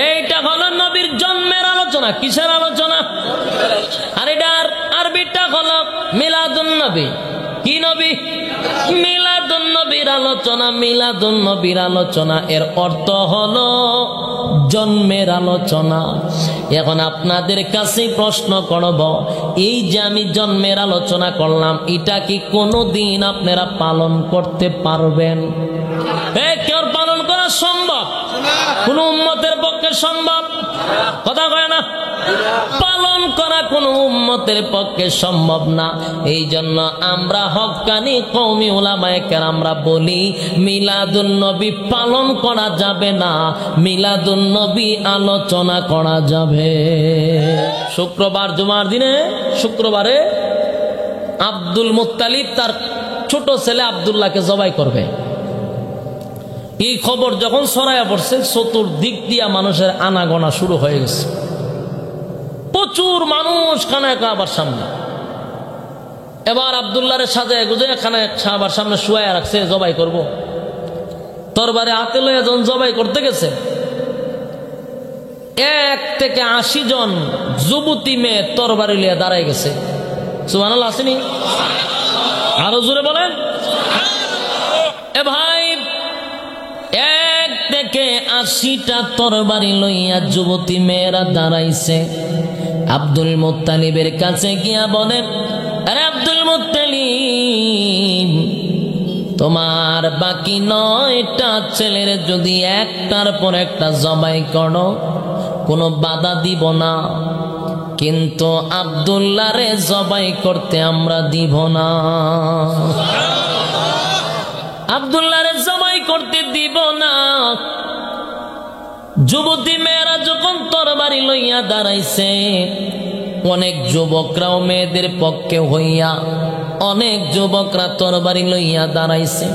এইটা হলো নবীর জন্মের আলোচনা। কিসের আলোচনা? আর এটার আরবিটা হলো মিলাদুন নবী। কি নবী? মিলাদুন নবীর আলোচনা। মিলাদুন নবীর আলোচনা এর অর্থ হলো জন্মের আলোচনা। এখন আপনাদের কাছে প্রশ্ন করব, এই যে আমি জন্মের আলোচনা করলাম, এটা কি কোনোদিন আপনারা পালন করতে পারবেন? কেউ পালন করা সম্ভব? কোন উম্মতের পক্ষে সম্ভব? কথা কয় না। পালন করা কোন উম্মতের পক্ষে সম্ভব না। এই জন্য আমরা হক্কানি কওমি উলামায়ে কেরামরা বলি মিলাদুন নবী পালন করা যাবে না, মিলাদুন নবী আলোচনা করা যাবে। শুক্রবার জুমার দিনে, শুক্রবারে আব্দুল মুত্তালিব তার ছোট ছেলে আব্দুল্লাহকে জবাই করবে। এই খবর যখন ছড়াইয়া পড়ছে, চতুর্দিক দিয়া মানুষের আনাগোনা শুরু হয়ে গেছে। প্রচুর মানুষ খানায় কাবার সামনে। এবার আব্দুল্লাহর সাজে গুজে খানায় কাবার সামনে শুয়াইয়া রাখছে, জবাই করব। তরবারে হাতে লইয়া যখন জবাই করতে গেছে, 1 থেকে 80 জন যুবতী মেয়ে তরবারি লিয়ে দাঁড়াই গেছে। সুবহানাল্লাহ আসেনি? আরো জোরে বলেন। এ ভাই, 1 থেকে 80টা তরবারি লইয়া যুবতী মেয়েরা দাঁড়াইছে। আব্দুল মুত্তালিবের কাছে গিয়া বলে, আরে আব্দুল মুত্তালিব, তোমার বাকি 9টা ছেলের যদি একটার পর একটা জবাই করো, কোনো বাধা দিব না, কিন্তু আব্দুল্লাহরে জবাই করতে আমরা দিব না। আব্দুল্লাহরে জবাই করতে দিব না। যুবতী মেয়েরা যখন তরবারি লইয়া দাঁড়াইছে, অনেক যুবকরাও মেয়েদের পক্ষে হইয়া অনেক যুবকরা তরবারি লইয়া দাঁড়াইছে।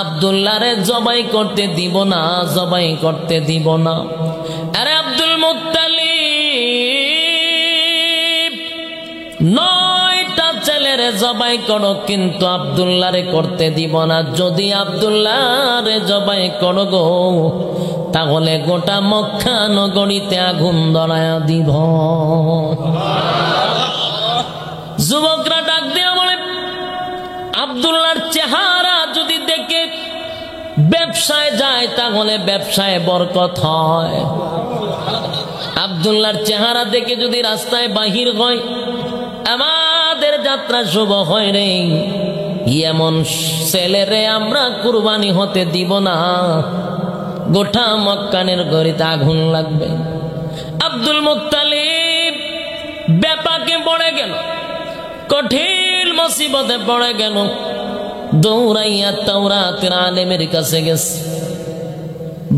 আব্দুল্লাহরে জবাই করতে দিব না, জবাই করতে দিব না। আরে আব্দুল মুত্তালিব, 9টা ছেলেরে জবাই করো, কিন্তু আব্দুল্লাহরে করতে দিব না। যদি আব্দুল্লাহরে জবাই করো গো, তাহলে গোটা মক্কা নগরীতে আগুন ধরায়া দিব। যুবকরা ডাক দেয়া বলে, আব্দুল্লাহর চেহারা যদি দেখে ব্যবসায় যায়, তাহলে ব্যবসায় বরকত হয়। আব্দুল্লাহর চেহারা দেখে যদি রাস্তায় বাহির হয়, আমাদের যাত্রা শুভ হয় রে। এমন ছেলেরে আমরা কুরবানি হতে দিব না, গোটা মক্কানের গড়িতে আগুন লাগবে। আব্দুল মুত্তালিব ব্যাপাকে পড়ে গেল, কঠিন মুসিবতে পড়ে গেল। দৌড়াইয়া তাওরাতের আলেমের কাছে গেছে,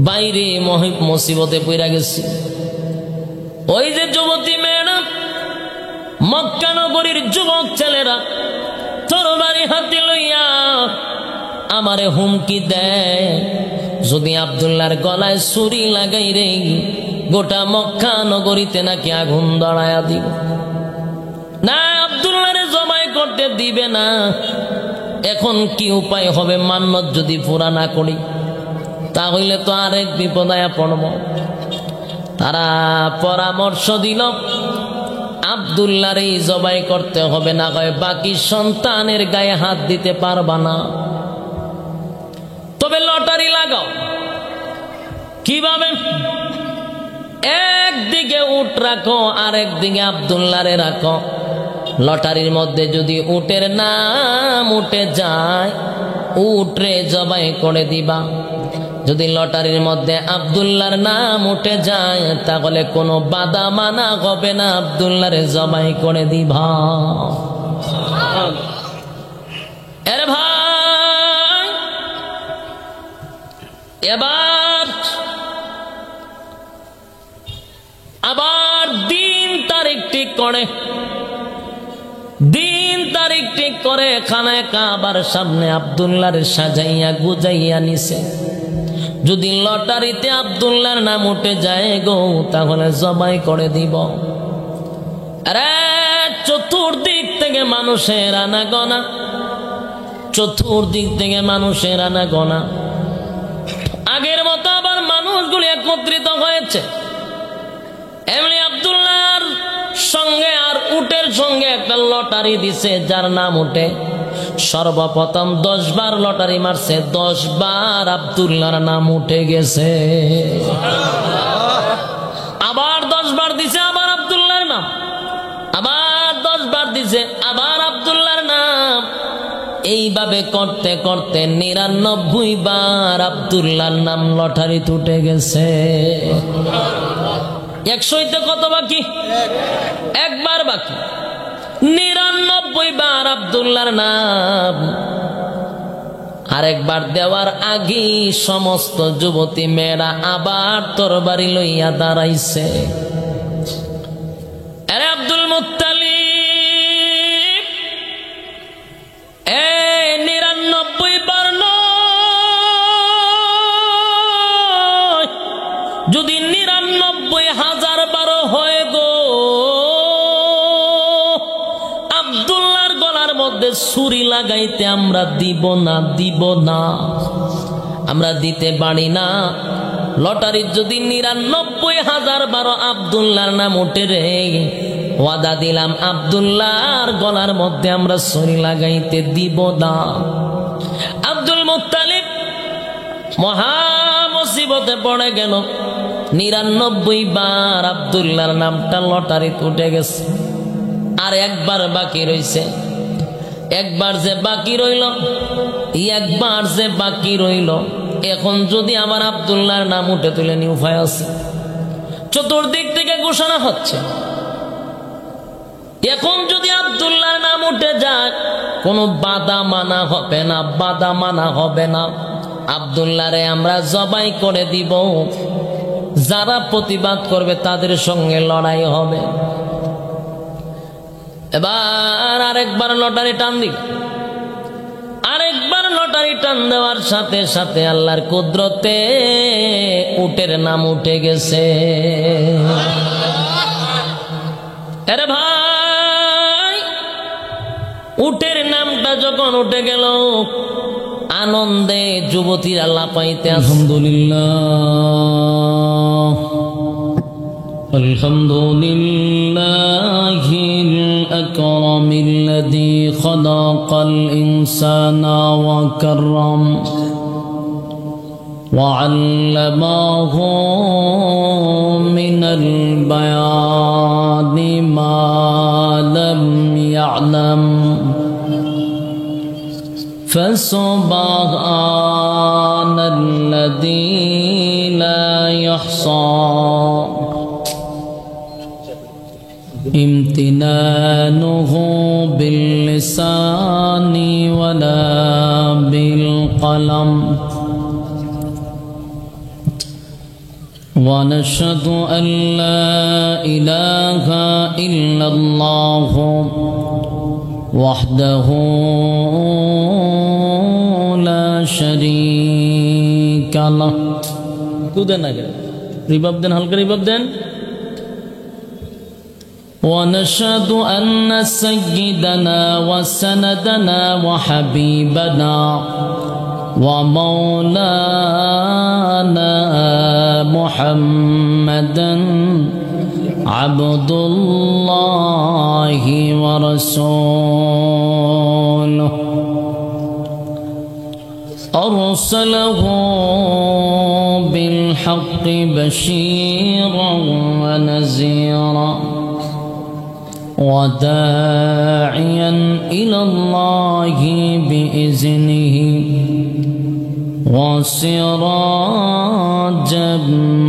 বাইরে মুসিবতে পড়ে গেছে। ওই যে যুবতী মেয়েরা, মক্কা নগরীর যুবক ছেলেরা তরবারি হাতে লইয়া আমারে হুমকি দেয়, যদি আব্দুল্লাহর গলায় ছুরি লাগাই রে, গোটা মক্কা নগরীতে নাকি আগুন ধরায়া দিব। না, আব্দুল্লাহরে জবাই করতে দিবে না। এখন কি উপায় হবে? মান্নত যদি পুরা না করি, তাহলে তো আরেক বিপদায় পড়ব। তারা পরামর্শ দিল, আব্দুল্লাহরই জবাই করতে হবে, না হয় বাকি সন্তানের গায়ে হাত দিতে পারবা না। তবে লটারি লাগাও। কিভাবে? একদিকে উট রাখো, আর একদিকে আব্দুল্লাহরে রাখো। লটারির মধ্যে যদি উটের নাম উঠে যায়, উটরে জবাই করে দিবা। যদি লটারির মধ্যে আব্দুল্লাহর নাম উঠে যায়, তাহলে কোনো বাধা মানা হবে না, আব্দুল্লাহরে জবাই করে দিবা। আরে ভাই, এবার আবার দিন তারিখ ঠিক করে, দিন তারিখ ঠিক করে খানায় কাবার সামনে আব্দুল্লাহর সাজাইয়া গুজাইয়া নিছে। যদি লটারিতে আব্দুল্লাহর নাম উঠে যায় গো, তাহলে জবাই করে দিব। আরে চতুর্দিক থেকে মানুষের আনাগোনা, চতুর্দিক থেকে মানুষের আনাগোনা। আগের মতো আবার মানুষগুলি একত্রিত হয়েছে। এমনি আব্দুল্লাহর সঙ্গে আর উটের সঙ্গে একটা লটারি দিছে, যার নাম উঠে। সর্বপ্রথম 10 বার লটারি মারছে, 10 বার আব্দুল্লাহর নাম উঠে গেছে। আবার 10 বার দিছে, আবার আব্দুল্লাহর নাম। আবার 10 বার দিছে, আবার আব্দুল্লাহর নাম। এইভাবে করতে করতে 99 বার আব্দুল্লাহর নাম লটারি উঠে গেছে। 100 কত বাকি? একবার বাকি। 99 বার আব্দুল্লাহর নাম। আরেকবার দেওয়ার আগে সমস্ত যুবতী মেয়েরা আবার তরবারি লইয়া দাঁড়াইছে। আরে আব্দুল মুত্তালিব, 99 বার নয়, যদি 99,000 বার হয় গো, আব্দুল্লাহর গলার মধ্যে ছুরি লাগাইতে আমরা দিব না, দিব না, আমরা দিতে পারি না। লটারির যদি 99,000 বার আব্দুল্লাহর নাম উঠে রে, ওয়াদা দিলাম আব্দুল্লাহর গলার মধ্যে আমরা ছুরি লাগাইতে দিব না। আব্দুল মুত্তালিব মহা মুসিবতে পড়ে গেল। 99 বার আব্দুল্লাহর নামটা লটারি উঠে গেছে। আর একবার বাকি রইছে। একবার যে বাকি রইল, একবার যে বাকি রইল, এখন যদি আমার আব্দুল্লাহর নাম উঠে তুলে নি উপায় আছে? চতুর্দিক থেকে ঘোষণা হচ্ছে, এখন যদি আব্দুল্লাহর নাম উঠে যায় কোনো বাধা মানা হবে না, বাধা মানা হবে না। আব্দুল্লাহরে আমরা জবাই করে দিব, যারা প্রতিবাদ করবে তাদের সঙ্গে লড়াই হবে। এবার আরেকবার লটারি টান দিল। আরেকবার লটারি টান দেওয়ার সাথে সাথে আল্লাহর কুদরতে উটের নাম উঠে গেছে। আরে ভাই, উটের নামটা যখন উঠে গেল, আনন্দে যুবতীরা লাপাইতে আলহামদুলিল্লাহ, আলহামদুলিল্লাহিল আকরামিল্লাযী খালাকাল ইনসানা ওয়া কাররাম ওয়া আল্লামাহু মিনাল বায়ানি মা লাম ইয়ালাম فسبحان الذي لا يحصى امتنانه باللسان ولا بالقلم ونشهد أن لا إله إلا الله وحده لا شريك له রিবাব দেন, হালকা রিবাব দেন। ونشهد أن سيدنا وسندنا وحبيبنا ومولانا محمدا عبد الله ورسوله أرسله بالحق بشيرا ونذيرا وداعيا إلى الله بإذنه وسراجا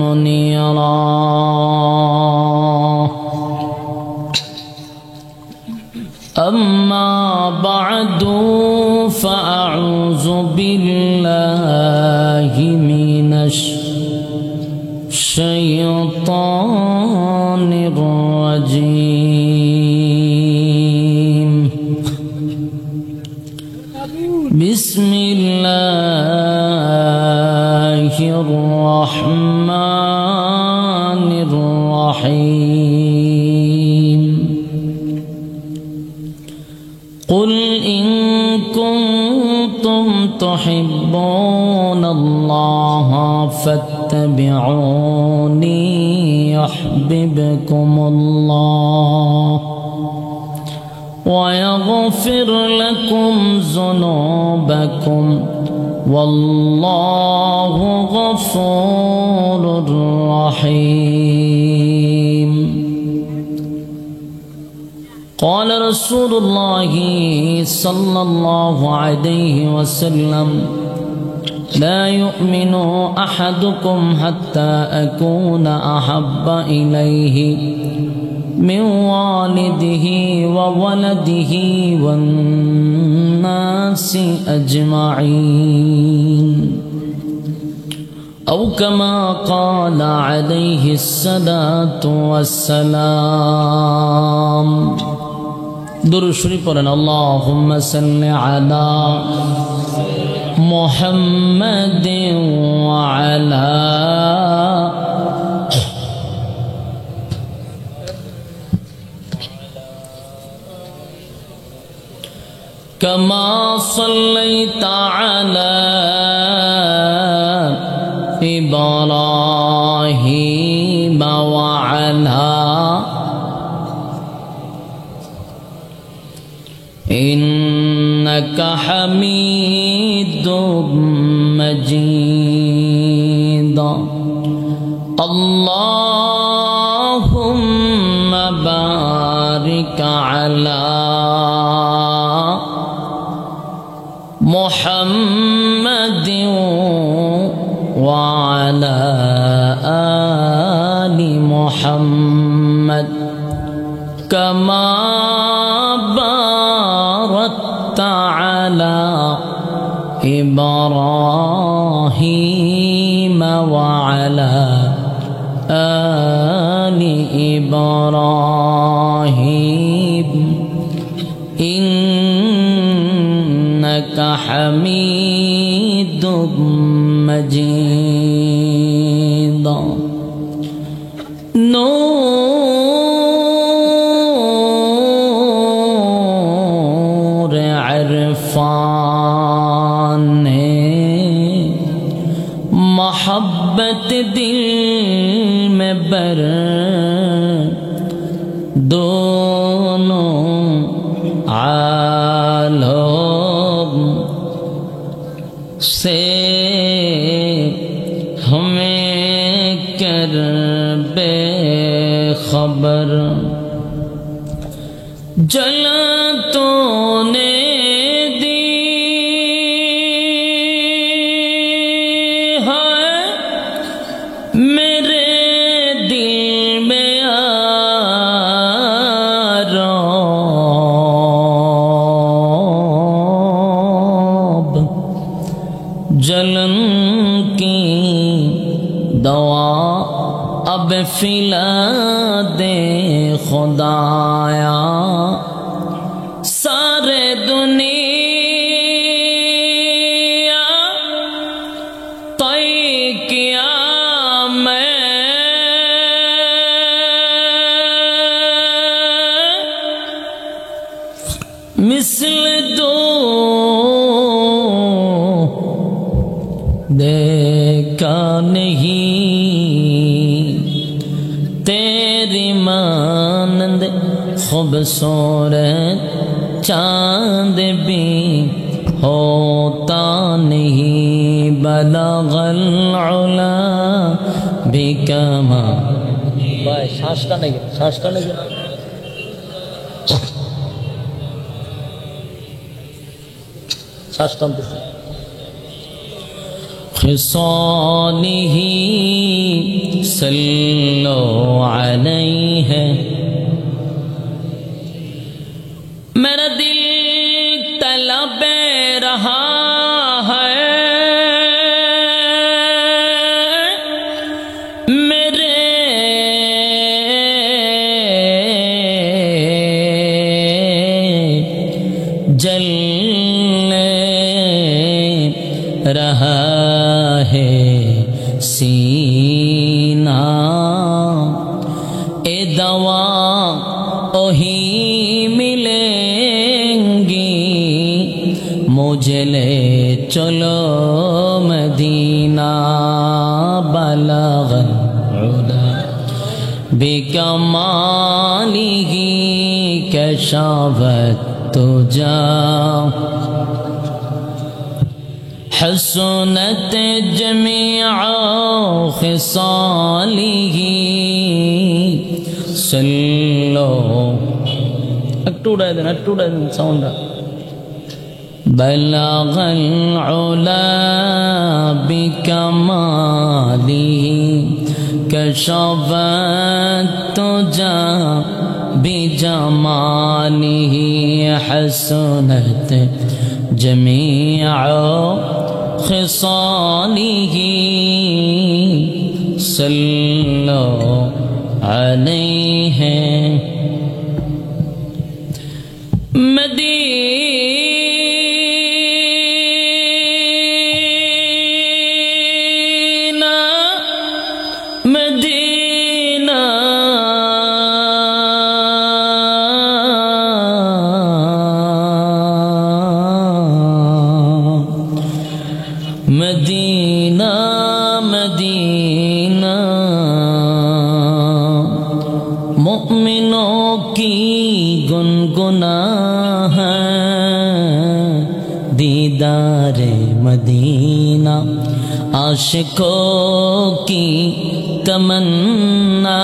منيرا أما بعد فأعوذ بالله من الشيطان الرجيم بسم الله الرحمن الرحيم قل إن كنتم تحبون الله فاتبعوني واتبعوني يحببكم الله ويغفر لكم ذنوبكم والله غفور رحيم. قال رسول الله صلى الله عليه وسلم لا يؤمن أحدكم حتى أكون أحب إليه من والده وولده والناس أجمعين أو كما قال عليه الصلاة والسلام. درود شریف پڑھیں. اللهم صل على محمد وعلى كما صليت على إبراهيم وعلى إنك حميد مجيد. اللهم بارك على محمد وعلى آل محمد كما باركت على إبراهيم وعلى آل إبراهيم إنك حميد مجيد. نور عرفان محبت دل میں بر دونوں عالم سے ہمیں کر بے خبر. جلا تو نے دی ہے میرے دل میں آرام. جلن کی دوا اب پھیلا دے خدایا. سارے دنیا طے کیا میں مثل دو دیکھا نہیں تیری مانند خوبصورت چاند بھی ہوتا نہیں. بلغ العلا بکما. بھائی سانس کا نہیں سانس کم خصالہ صلو علیہ. میرا دل طلب رہا ہے میرے جلنے رہا ہے سینہ. اے دوا اوہی ملیں گی مجھے لے چلو مدینہ. بل بکمالہ کشف الدجی حسنت جمیع خصالہ صلو একটু উড়াই দেন সাউন্ডটা بلغ العلا بكماله كشف الدجى بجماله حسنت جميع خصاله صلوا عليه مدینہ مدینہ مدینہ مومنوں کی گنگنا ہے دیدار مدینہ عاشقوں کی تمنا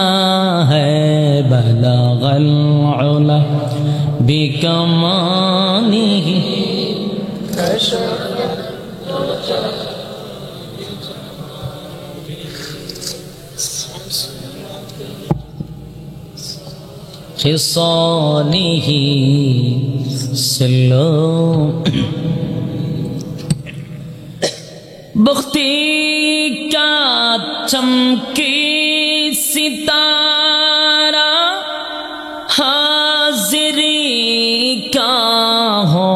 ہے بلغ العلا بکمالہ خصالہ صلو بختی کا چمکی ستارہ حاضری کا ہو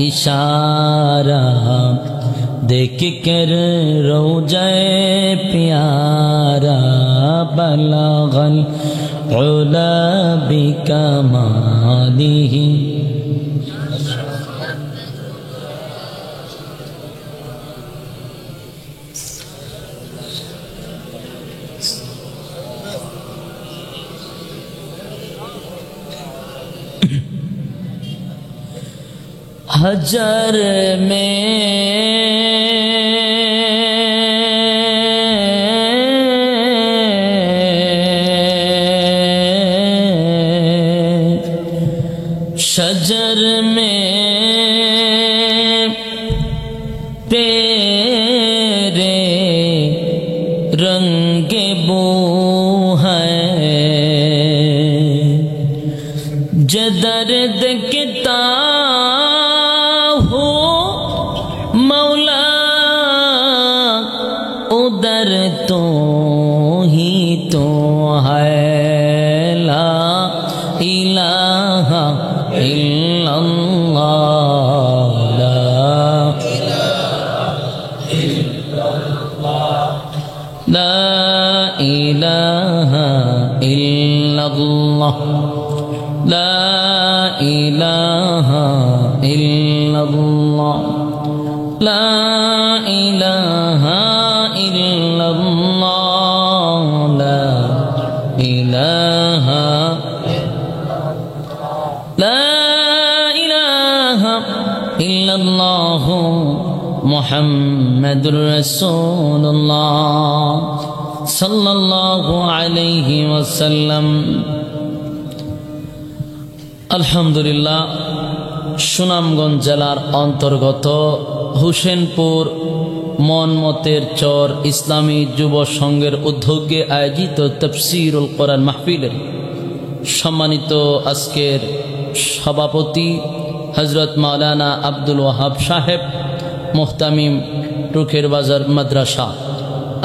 اشارہ دیکھ کر روضہ پیارا بلغ العلا بکمالہ حجر میں شجر میں تیرے رنگ بو ہے جدر دکھتا ہو مولا ادھر تو ہی تو ہے لا الہ الا اللہ لا الہ الا اللہ لا الہ الا اللہ لا الہ الا اللہ لا الہ الا اللہ محمد رسول اللہ صلی اللہ علیہ وسلم আলহামদুলিল্লাহ সুনামগঞ্জ জেলার অন্তর্গত হুসেনপুর মনমতের চর ইসলামী যুব সংঘের উদ্যোগে আয়োজিত তাফসীরুল কোরআন মাহফিলের সম্মানিত আজকের সভাপতি হযরত মাওলানা আব্দুল ওয়াহাব সাহেব মুহতামিম টুকের বাজার মাদ্রাসা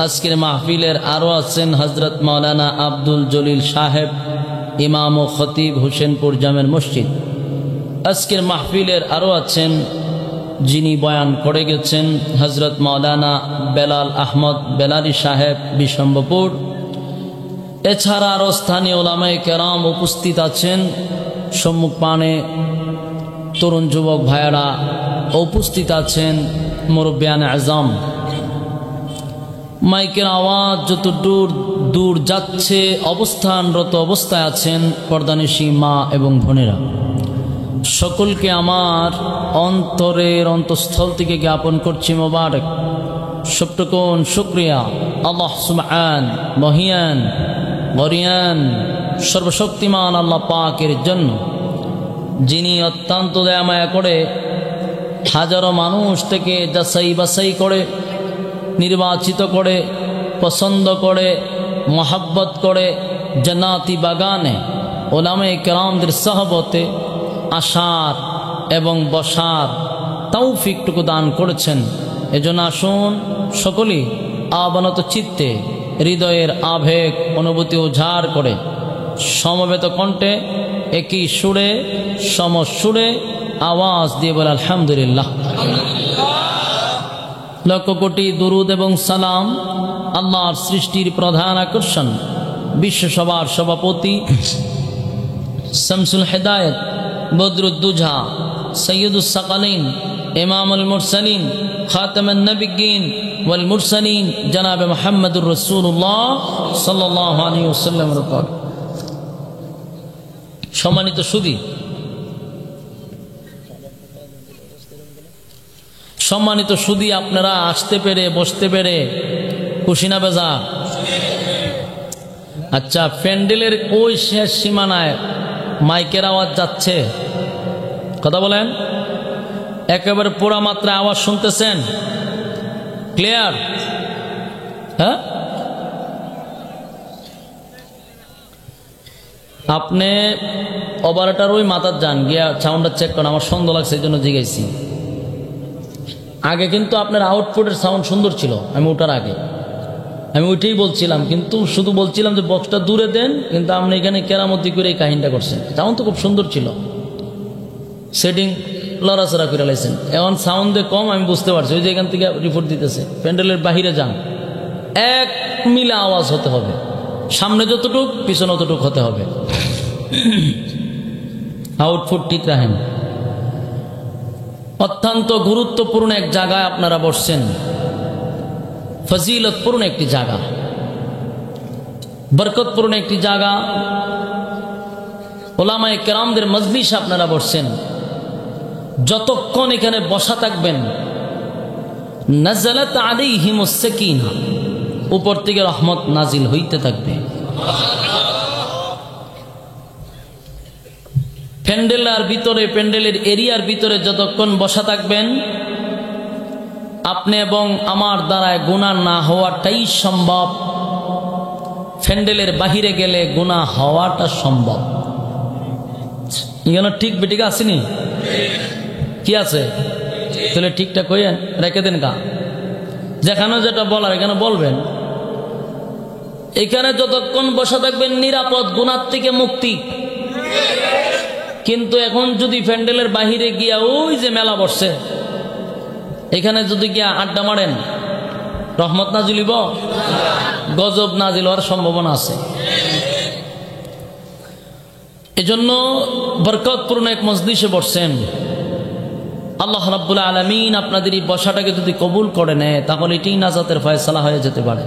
আজকের মাহফিলের আরও আছেন হযরত মাওলানা আব্দুল জলিল সাহেব ইমাম ও খতিব হুসেনপুর জামের মসজিদ আজকের মাহফিলের আরও আছেন যিনি বয়ান করে গেছেন হযরত মাওলানা বেলাল আহমদ বেলালি সাহেব বিশম্বপুর এছাড়া আরও স্থানীয় উলামায়ে কেরাম উপস্থিত আছেন সম্মুখ পানে তরুণ যুবক ভাইয়েরা উপস্থিত আছেন মুরব্বিয়ানে আজম মাইকের আওয়াজ যত দূর দূর যাচ্ছে, অবস্থানরত অবস্থায় আছেন পর্দানিশী মা এবং বোনেরা, সকলকে আমার অন্তরের অন্তঃস্থল থেকে জ্ঞাপন করছি মোবারক সবটুকুন শুকরিয়া আল্লাহ সুবহান মহিয়ান গরিয়ান সর্বশক্তিমান আল্লাহ পাকের জন্য, যিনি অত্যন্ত দয়ামায়া করে হাজারো মানুষ থেকে যাচাই বাছাই করে, নির্বাচিত করে, পছন্দ করে, মহাব্বত করে জান্নাতি বাগানে ওলামায়ে কেরামদের সহবতে আসার এবং বসার তৌফিকটুকু দান করেছেন। এজন্য আসুন সকলেই আবনত চিত্তে হৃদয়ের আবেগ অনুভূতি উজাড় করে সমবেত কণ্ঠে একই সুরে সমসুরে আওয়াজ দিয়ে বলে আলহামদুলিল্লাহ। লক্ষ কোটি দুরুদ এবং সালাম আল্লাহর সৃষ্টির প্রধান আকর্ষণ বিশ্বসভার সভাপতি শামসুল হেদায়েত বদরুদ্দুজা সৈয়দুস সাকালিন ইমামুল মুরসালিন খাতামুন নবিয়্যিন ওয়াল মুরসালিন জনাবে মুহাম্মদুর রাসূলুল্লাহ সাল্লাল্লাহু আলাইহি ওয়াসাল্লামের উপর। সম্মানিত সুধী, সম্মানিত সুধী, আপনারা আসতে পেরে বসতে পেরে খুশি না বেজা? আচ্ছা, প্যান্ডেলের ওই শেষ সীমানায় মাইকের আওয়াজ যাচ্ছে, কথা বলেন, একেবারে পুরা মাত্রা আওয়াজ শুনতেছেন? ক্লিয়ার? হ্যাঁ, আপনি অপারেটর ওই মাথার যান গিয়া সাউন্ডটা চেক করেন। আমার সন্দেহ লাগছে এই জন্য জিজ্ঞাসি। আগে কিন্তু আপনার আউটপুটের সাউন্ড সুন্দর ছিল, আমি ওটার আগে আমি ওইটাই বলছিলাম, কিন্তু শুধু বলছিলাম যে বক্সটা দূরে দেন, কিন্তু আপনি এখানে কেরামতি করে এই কাহিনীটা করছেন। সাউন্ড তো খুব সুন্দর ছিল, সেটিং লড়াচড়া করে লাইছেন। এখন সাউন্ডে কম, আমি বুঝতে পারছি, ওই যে এখান থেকে রিপোর্ট দিতেছে। প্যান্ডেলের বাহিরে যান, এক মিলে আওয়াজ হতে হবে, সামনে যতটুক পিছনে অতটুক হতে হবে, আউটপুট ঠিক রাখেন। অত্যন্ত গুরুত্বপূর্ণ এক জায়গায় আপনারা বসছেন, ফজিলতপূর্ণ একটি জায়গা, বরকতপূর্ণ একটি জায়গা, ওলামায়ে কেরামদের মজলিসে আপনারা বসছেন। যতক্ষণ এখানে বসা থাকবেন, নাযালাত আলাইহিমুস সাকিনা, উপর থেকে রহমত নাজিল হইতে থাকবে। প্যান্ডেলের ভিতরে, প্যান্ডেলের এরিয়ার ভিতরে যতক্ষণ বসা থাকবেন, আপনি এবং আমার দ্বারায় গুনাহ না হওয়াটাই সম্ভব। প্যান্ডেলের বাহিরে গেলে গুনাহ হওয়াটা সম্ভব। এখানে ঠিক বেঠিক আসেনি? কি আছে? তাহলে ঠিকঠাক কইয়েন, রেখে দেন গা, যেখানে যেটা বলার এখানে বলবেন। এখানে যতক্ষণ বসা থাকবেন নিরাপদ, গুনাহ থেকে মুক্তি। কিন্তু এখন যদি প্যান্ডেলের বাহিরে গিয়া ওই যে মেলা বসছে, এখানে যদি গিয়া আড্ডা মারেন, রহমত নাজিল হইব, গজব নাজিল হওয়ার সম্ভাবনা আছে। এজন্য বরকতপূর্ণ এক মজলিসে বসছেন। আল্লাহ রাব্বুল আলামিন আপনাদের এই বসাটাকে যদি কবুল করে নেয়, তাহলে এটাই নাজাতের ফয়সালা হয়ে যেতে পারে।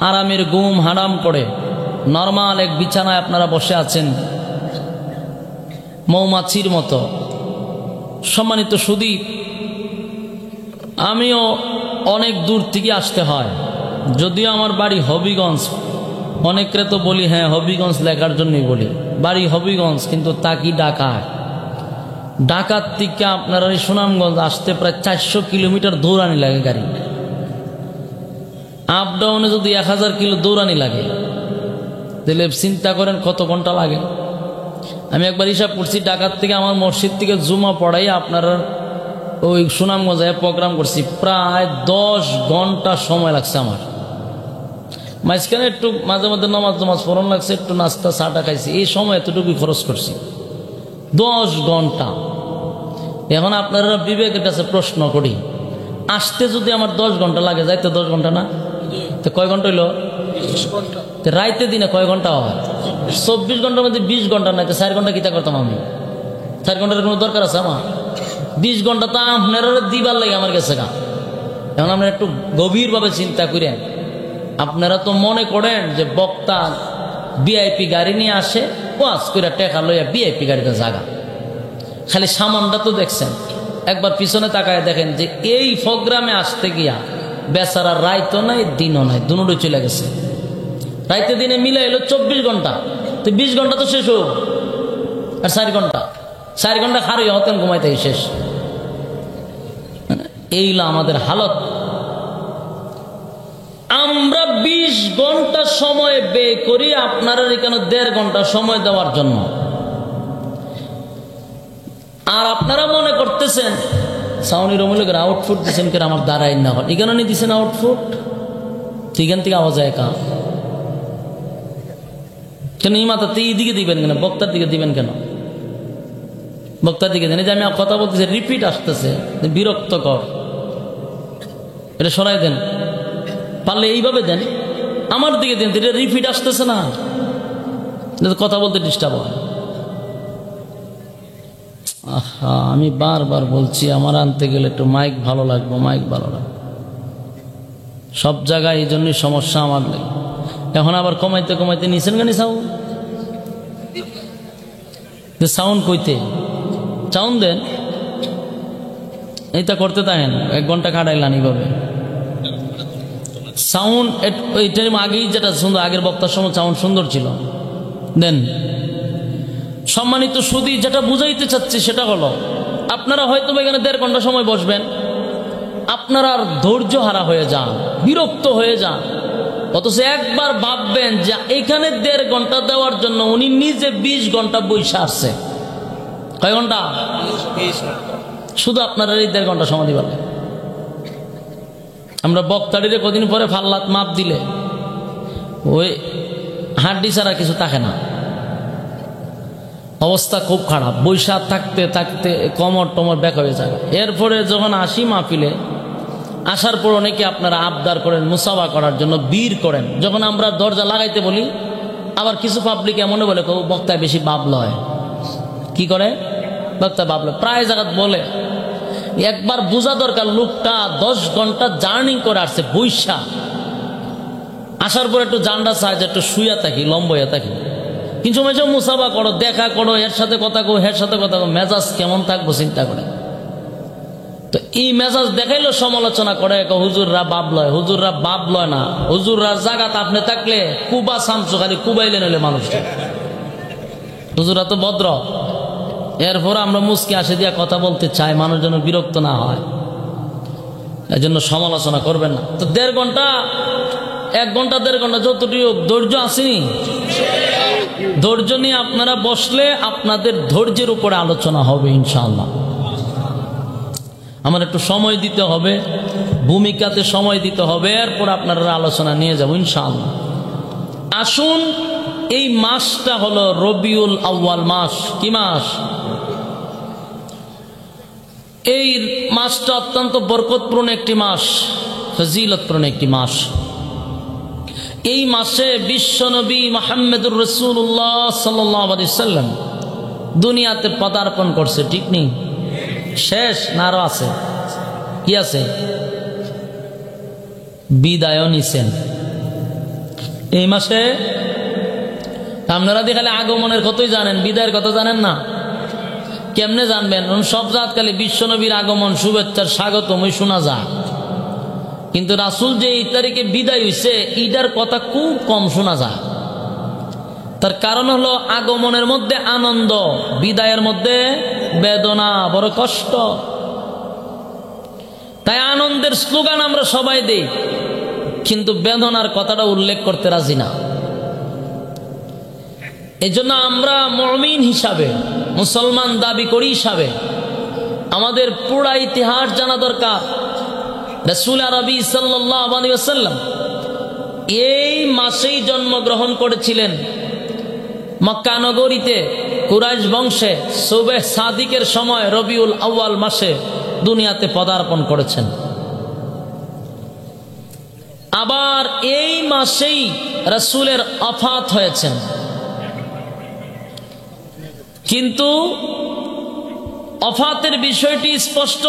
আরামের ঘুম হারাম করে নরমাল এক বিছানায় আপনারা বসে আছেন মৌমাছির মতো। সম্মানিত সুধী, আমিও অনেক দূর থেকে আসতে হয়, যদিও আমার বাড়ি হবিগঞ্জ। অনেকরে তো বলি হ্যাঁ হবিগঞ্জ লেখার জন্যই বলি, বাড়ি হবিগঞ্জ, কিন্তু তাকি ঢাকায়। ঢাকার থেকে আপনারা এই সুনামগঞ্জ আসতে প্রায় 400 কিলোমিটার দৌড়ানি লাগে গাড়ি। আপ ডাউনে যদি 1000 কিলো দৌড়ানি লাগে, তাহলে চিন্তা করেন কত ঘন্টা লাগে। আমি একবার হিসাব করছি, ঢাকার থেকে আমার মসজিদ থেকে জুমা পড়াই আপনার ওই সুনামগঞ্জে প্রোগ্রাম করছি, প্রায় 10 ঘন্টা সময় লাগছে আমার। মাঝখানে একটু মাঝে মধ্যে নামাজ পড়ন লাগছে, একটু নাস্তা চাটা খাইছি, এই সময় এতটুকুই খরচ করছি, 10 ঘন্টা। এখন আপনারা বিবেকের কাছে প্রশ্ন করি, আসতে যদি আমার 10 ঘন্টা লাগে, যাইতে 10 ঘন্টা না, তো কয় ঘন্টা হইল? রাইতে দিনে কয় ঘন্টা হয়? 24 ঘন্টার মধ্যে 20 ঘন্টা নাই, তো 4 ঘন্টা কিতা করতাম আমি? 4 ঘন্টার কোনো দরকার আছে আমার? 20 ঘন্টা তো আপনারা দিবার লাগে আমার কাছে গা। এখন আমরা একটু গভীরভাবে চিন্তা করেন। আপনারা তো মনে করেন যে বক্তা ভিআইপি গাড়ি নিয়ে আসে, ওয়াজ করে টেকা লইয়া ভিআইপি গাড়িতে জাগা, খালি সামানটা তো দেখছেন। একবার পিছনে তাকায় দেখেন যে এই প্রোগ্রামে আসতে গিয়া বেচারা রাইতও নাই দিনও নাই, দুটোই চলে গেছে। রাইতে দিনে মিলে এলো 24 ঘন্টা, তো 20 ঘন্টা তো শেষ হোক, আর 4 ঘন্টা খারই হতেন ঘুমাইতে শেষ। এইগুলো আমাদের হালত। আমরা 20 ঘন্টা সময় ব্যয় করি আপনারা এখানে 1.5 ঘন্টা সময় দেওয়ার জন্য, আর আপনারা মনে করতেছেন সাউনি রমুলের আউটফুট দিচ্ছেন কেন আমার দাঁড়াই না হয়, এখানে নিয়ে দিচ্ছেন আউটফুট, এখান থেকে আওয়াজ হয় কা কেন? এই মাথাতে এইদিকে দিবেন কেন? বক্তার দিকে দিবেন কেন? বক্তার দিকে দেন। যে আমি কথা বলতেছি রিপিট আসতেছে, বিরক্তকর, এটা সরাই দেন। পারলে এইভাবে দেন, আমার দিকে দেন, এটা রিপিট আসতেছে না, কথা বলতে ডিস্টার্ব হয়। আহা, আমি বারবার বলছি আমার আনতে গেলে একটু মাইক ভালো লাগবে, মাইক ভালো লাগবে সব জায়গায়, এই জন্যই সমস্যা আমার লাগে। এখন আবার কমাইতে কমাইতে নিছেন কেন সাউন্ড কইতে সাউন্ড দেন, এইটা করতে থাকেন, 1 ঘন্টা কাটাইলাম এইভাবে। সাউন্ড এইটার আগেই যেটা সুন্দর, আগের বক্তার সময় সাউন্ড সুন্দর ছিল, দেন। সম্মানিত সুধী, যেটা বুঝাইতে চাচ্ছি সেটা হলো, আপনারা হয়তো এখানে 1.5 ঘন্টা সময় বসবেন, আপনারা ধৈর্য হারা হয়ে যান, বিরক্ত হয়ে যান, অথচ একবার ভাববেন যে এখানে 1.5 ঘন্টা দেওয়ার জন্য উনি নিজে 20 ঘন্টা বইসা আসছে। কয় ঘন্টা? শুধু আপনারা এই 1.5 ঘন্টা সময় দিবেন। আমরা বক্তাটিরে কদিন পরে ফাল্লাত মাপ দিলে ওই হাড্ডি ছাড়া কিছু থাকে না, অবস্থা খুব খারাপ, বৈশাখ থাকতে থাকতে কমর টমর ব্যাক হয়ে যায়। এরপরে যখন আসি মাহফিলে, আসার পর অনেকে আপনারা আবদার করেন মুসাফা করার জন্য, বীর করেন। যখন আমরা দরজা লাগাইতে বলি, আবার কিছু পাবলিক এমনও বলে বক্তায় বেশি বাপ লয়। কি করে? বক্তা বাপ লয়, প্রায় জায়গা বলে। একবার বোঝা দরকার, লোকটা 10 ঘন্টা জার্নি করে আসছে বৈশা, আসার পর একটু জান্ডা চায় যে একটু শুয়া থাকি, লম্বইয়া থাকি। কিন্তু সময় মুসাফা করো, দেখা করো, এর সাথে কথা কো, এর সাথে কথা কো, মেজাজ কেমন থাকবো চিন্তা করে। তো এই মেজাজ দেখাইলো সমালোচনা করে, হুজুররা বাপ লয়। হুজুররা বাপ লয় না, হুজুররা জায়গাতে আপনি থাকলে কুবা সামসু খালি কুবাইলে নইলে মানুষটা, হুজুররা তো ভদ্র। এরপর আমরা মুসকে আসে দিয়া কথা বলতে চাই, মানুষ যেন বিরক্ত না হয়, এই জন্য সমালোচনা করবেন না। তো 1.5 ঘন্টা, 1 ঘন্টা 1.5 ঘন্টা যতটুকু ধৈর্য আসেনি, ধৈর্য নিয়ে আপনারা বসলে আপনাদের ধৈর্যের উপরে আলোচনা হবে ইনশাআল্লাহ। আমার একটু সময় দিতে হবে, ভূমিকাতে সময় দিতে হবে, এরপর আপনারা আলোচনা নিয়ে যাব ইনশাআল্লাহ। আসুন, এই মাসটা হলো রবিউল আউয়াল মাস। কি মাস? এই মাসটা অত্যন্ত বরকতপূর্ণ একটি মাস, ফজিলতপূর্ণ একটি মাস। এই মাসে বিশ্বনবী মুহাম্মদুর রাসূলুল্লাহ সাল্লাল্লাহু আলাইহি ওয়াসাল্লাম দুনিয়াতে পদার্পণ করছে। ঠিক নেই? শেষ না আরো আছে? কি আছে? বিদায় নিছেন এই মাসে। আপনারা দেখালে আগমনের কতই জানেন, বিদায়ের কথা জানেন না। কেমনে জানবেন? সব জাত খালি বিশ্বনবীর আগমন, শুভেচ্ছার স্বাগতমই শোনা যায়, কিন্তু রাসূল যে এই তারিখে বিদায় হইছে এইটার কথা খুব কম শোনা যায়। তার কারণ হলো আগমনের মধ্যে আনন্দ, বিদায়ের মধ্যে বেদনা, বড় কষ্ট। তাই আনন্দের স্লোগান আমরা সবাই দেই, কিন্তু বেদনার কথাটা উল্লেখ করতে রাজি না। এই জন্য আমরা মুমিন হিসাবে, মুসলমান দাবি করি হিসাবে আমাদের পুরা ইতিহাস জানা দরকার। রাসূল আরবি সাল্লাল্লাহু আলাইহি ওয়াসাল্লাম এই মাসেই জন্মগ্রহণ করেছিলেন। মক্কা নগরীতে কুরাইশ বংশে সুবেহ সাদিকের সময় রবিউল আউয়াল মাসে দুনিয়াতে পদার্পণ করেছেন। আবার এই মাসেই রাসূলের ওফাত হয়েছেন। কিন্তু ওফাতের বিষয়টি স্পষ্ট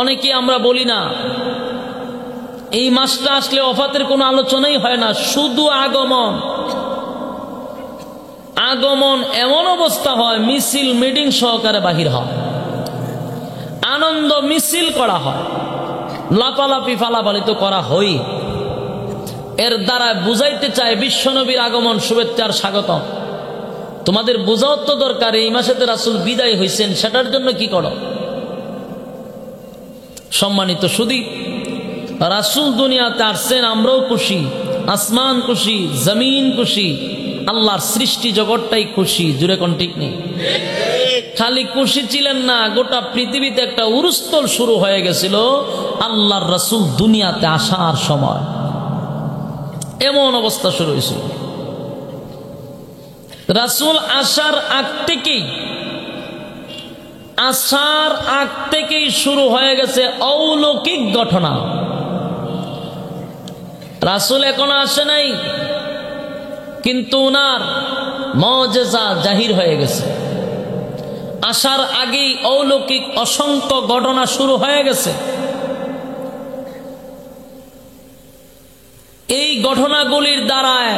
অনেকে আমরা বলি না, এই মাসটা আসলে ওফাতের কোনো আলোচনাই হয় না, শুধু আগমন। আগমন এমন অবস্থা হয়, মিছিল মিটিং সহকারে বাহির হয়, আনন্দ মিছিল করা হয়, লাপালাপি ফালাফালি তো করা হই। এর দ্বারা বুঝাইতে চায় বিশ্বনবীর আগমন, শুভেচ্ছার স্বাগতম। তোমাদের বোঝাও তো দরকার, এই মাসেতে রাসূল বিদায় হইছেন, সেটার জন্য কি করো? সম্মানিত শুধু রাসূল দুনিয়াতে আসছেন, আমরাও খুশি, আসমান খুশি, জমিন খুশি, আল্লাহর সৃষ্টি জগৎটাই খুশি। জুড়ে কোন ঠিক নেই? খালি খুশি ছিলেন না, গোটা পৃথিবীতে একটা উরুস্থল শুরু হয়ে গেছিল আল্লাহর রাসূল দুনিয়াতে আসার সময়। এমন অবস্থা শুরু হয়েছিল। রাসূল আসার আগ থেকেই শুরু হয়ে গেছে অলৌকিক ঘটনা। রাসূল এখনো আসে নাই, কিন্তু উনার মুজিজা জাহির হয়ে গেছে। আসার আগেই অলৌকিক অসংখ্য ঘটনা শুরু হয়ে গেছে। এই ঘটনাগুলির দ্বারায়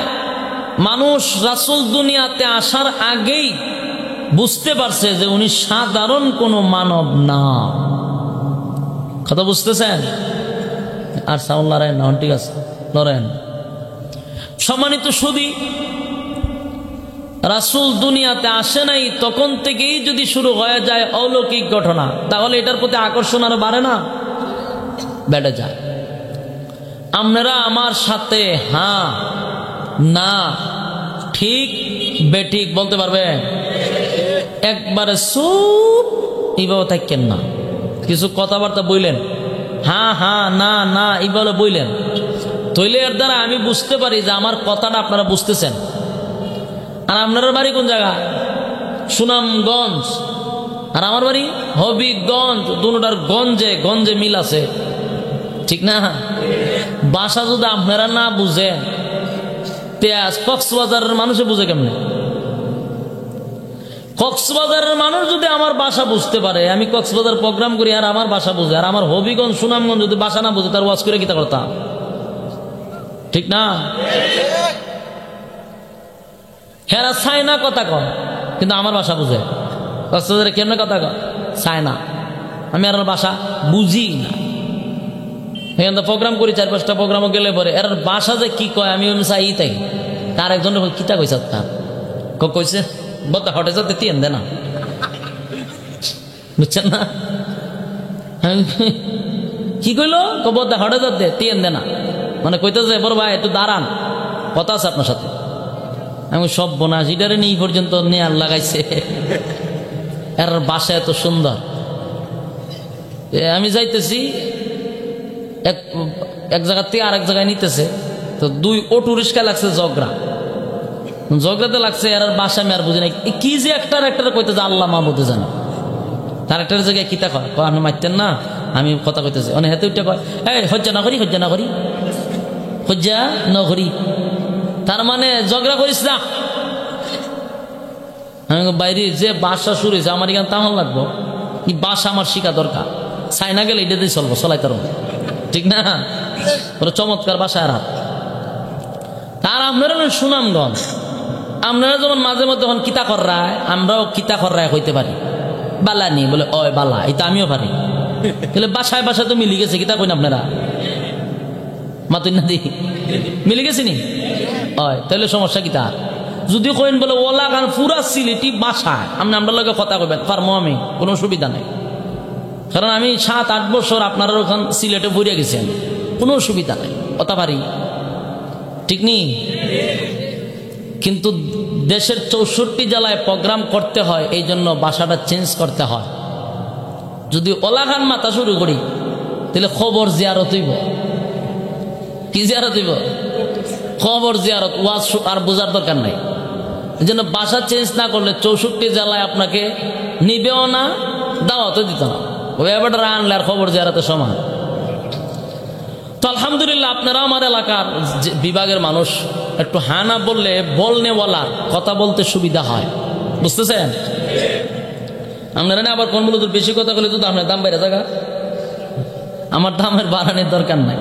মানুষ রাসূল দুনিয়াতে আসার আগেই বুঝতে পারছে যে উনি সাধারণ কোনো মানব না। কথা বুঝতেছেন? আর সাউন্ড লড়েন না, ঠিক আছে লড়েন। সম্মানিত সুধী, রাসূল দুনিয়াতে আসে নাই তখন থেকেই যদি শুরু হয়ে যায় অলৌকিক ঘটনা, তাহলে এটার প্রতি আকর্ষণ আরো বাড়ে না? বেড়ে যায়। আপনারা আমার সাথে হ্যাঁ না ঠিক বেঠিক বলতে পারবেন? একবারে চুপ এইভাবে থাকেন না, কিছু কথাবার্তা বললেন, হ্যাঁ হ্যাঁ না না এইভাবে বললেন, তৈলে এর দ্বারা আমি বুঝতে পারি যে আমার কথাটা আপনারা বুঝতেছেন। আর আপনার বাড়ি কোন জায়গা? সুনামগঞ্জ, আর আমার বাড়ি হবিগঞ্জ। দুটার গঞ্জে গঞ্জে মিল আছে, ঠিক না? ভাষা যদি আপনারা না বুঝেন, কক্সবাজারের মানুষে বুঝে কেমনে? কক্সবাজারের মানুষ যদি আমার ভাষা বুঝতে পারে, আমি কক্সবাজার প্রোগ্রাম করি আর আমার ভাষা বুঝে, আর আমার হবিগঞ্জ সুনামগঞ্জ যদি ভাষা না বুঝে, তার ওয়াজ করে কিতা করতাম? ঠিক না? হেরা চায় না কথা কয়, কিন্তু আমার ভাষা বুঝে। কক্সবাজারে কেমনে কথা কয়? চায় না। আমি আর ভাষা বুঝি না। এখানে প্রোগ্রাম করি, 4-5টা প্রোগ্রামও গেলে পরে এর ভাষা যে কি কয় আমি চাই তাই। তার একজন কিতা কইছে, তার কইছে বদ্দা হটে যাতে তিন দে না, বুঝছেন না? কি কইলো? বদ্দা হটে যাতে তিন দে না, মানে কইতেছে বড় ভাই একটু দাঁড়ান, কথা আছে আপনার সাথে। আমি সব বোনা সিটারে নিয়ে পর্যন্ত নেয়ার লাগাইছে। এর বাসা এত সুন্দর। আমি যাইতেছি এক জায়গা থেকে আরেক জায়গায় নিতেছে, তো 2 অটো রিক্সা লাগছে, ঝগড়াতে লাগছে। এর বাসা আমি আর বুঝি নাই কি যে একটার কইতে যে আল্লাহ মাহমুদে জানা। তার একটা জায়গায় কিতা কয়, আপনি মারতেন না, আমি কথা কইতেছি অনেক হাতে উঠে কয়, এই হজ্জা না করি, হজ্জা না করি, হজ্জা ন করি, তার মানে ঝগড়া করিস না। আমি বাইরে যে বাসা শুরু হয়েছে, আমার এখানে তাহলে লাগবো, এই বাসা আমার শিখা দরকার। চাইনা গেলে এটা দিয়ে চলবো, চলাই তার, ঠিক না? ওরা চমৎকার বাসা। আর তার আপনারা সুনামগঞ্জ, আপনারা যেমন মাঝে মধ্যে যখন কিতা কররায়, আমরাও কিতা কররায় হইতে পারি। বালা নি বলে ওই বালা, এটা আমিও পারি। তাহলে বাসায় বাসায় তো মিলি গেছে, কিতা কইন আপনারা? মাতুন না দি মিলে গেছে নি? হয় তাহলে সমস্যা কি? তার যদি কইন বলে ওলা গান পুরা সিলেটি বাসায় আপনি আমরা লগে কথা কইবেন, পারমো আমি, কোনো অসুবিধা নেই। কারণ আমি 7-8 বছর আপনার ওখান সিলেটে ভরে গেছেন, কোনো অসুবিধা নেই, কথা পারি, ঠিক নি? কিন্তু দেশের 64 জেলায় প্রোগ্রাম করতে হয়, এই জন্য বাসাটা চেঞ্জ করতে হয়। যদি ওলা গান মাথা শুরু করি, তাহলে খবর জিয়ারত হইব। কি জিয়ারত হইব? খবর জিয়ারত। ওয়াজ আর বোঝার দরকার নাই। এই জন্য বাসা চেঞ্জ না করলে 64 জেলায় আপনাকে নিবেও না, দাওয়াতও দিত না। ওই ব্যাপারটা আনলে আর খবর জিয়ারতের সমান। তো আলহামদুলিল্লাহ, আপনারা আমার এলাকার বিভাগের মানুষ, একটু হানা বললে বলনে বলার কথা বলতে সুবিধা হয়, বুঝতেছেন? আপনারা না আবার কোন বলে বেশি কথা বলে তো আপনার দাম বেড়ে থাকা, আমার দামের বাড়ানোর দরকার নাই।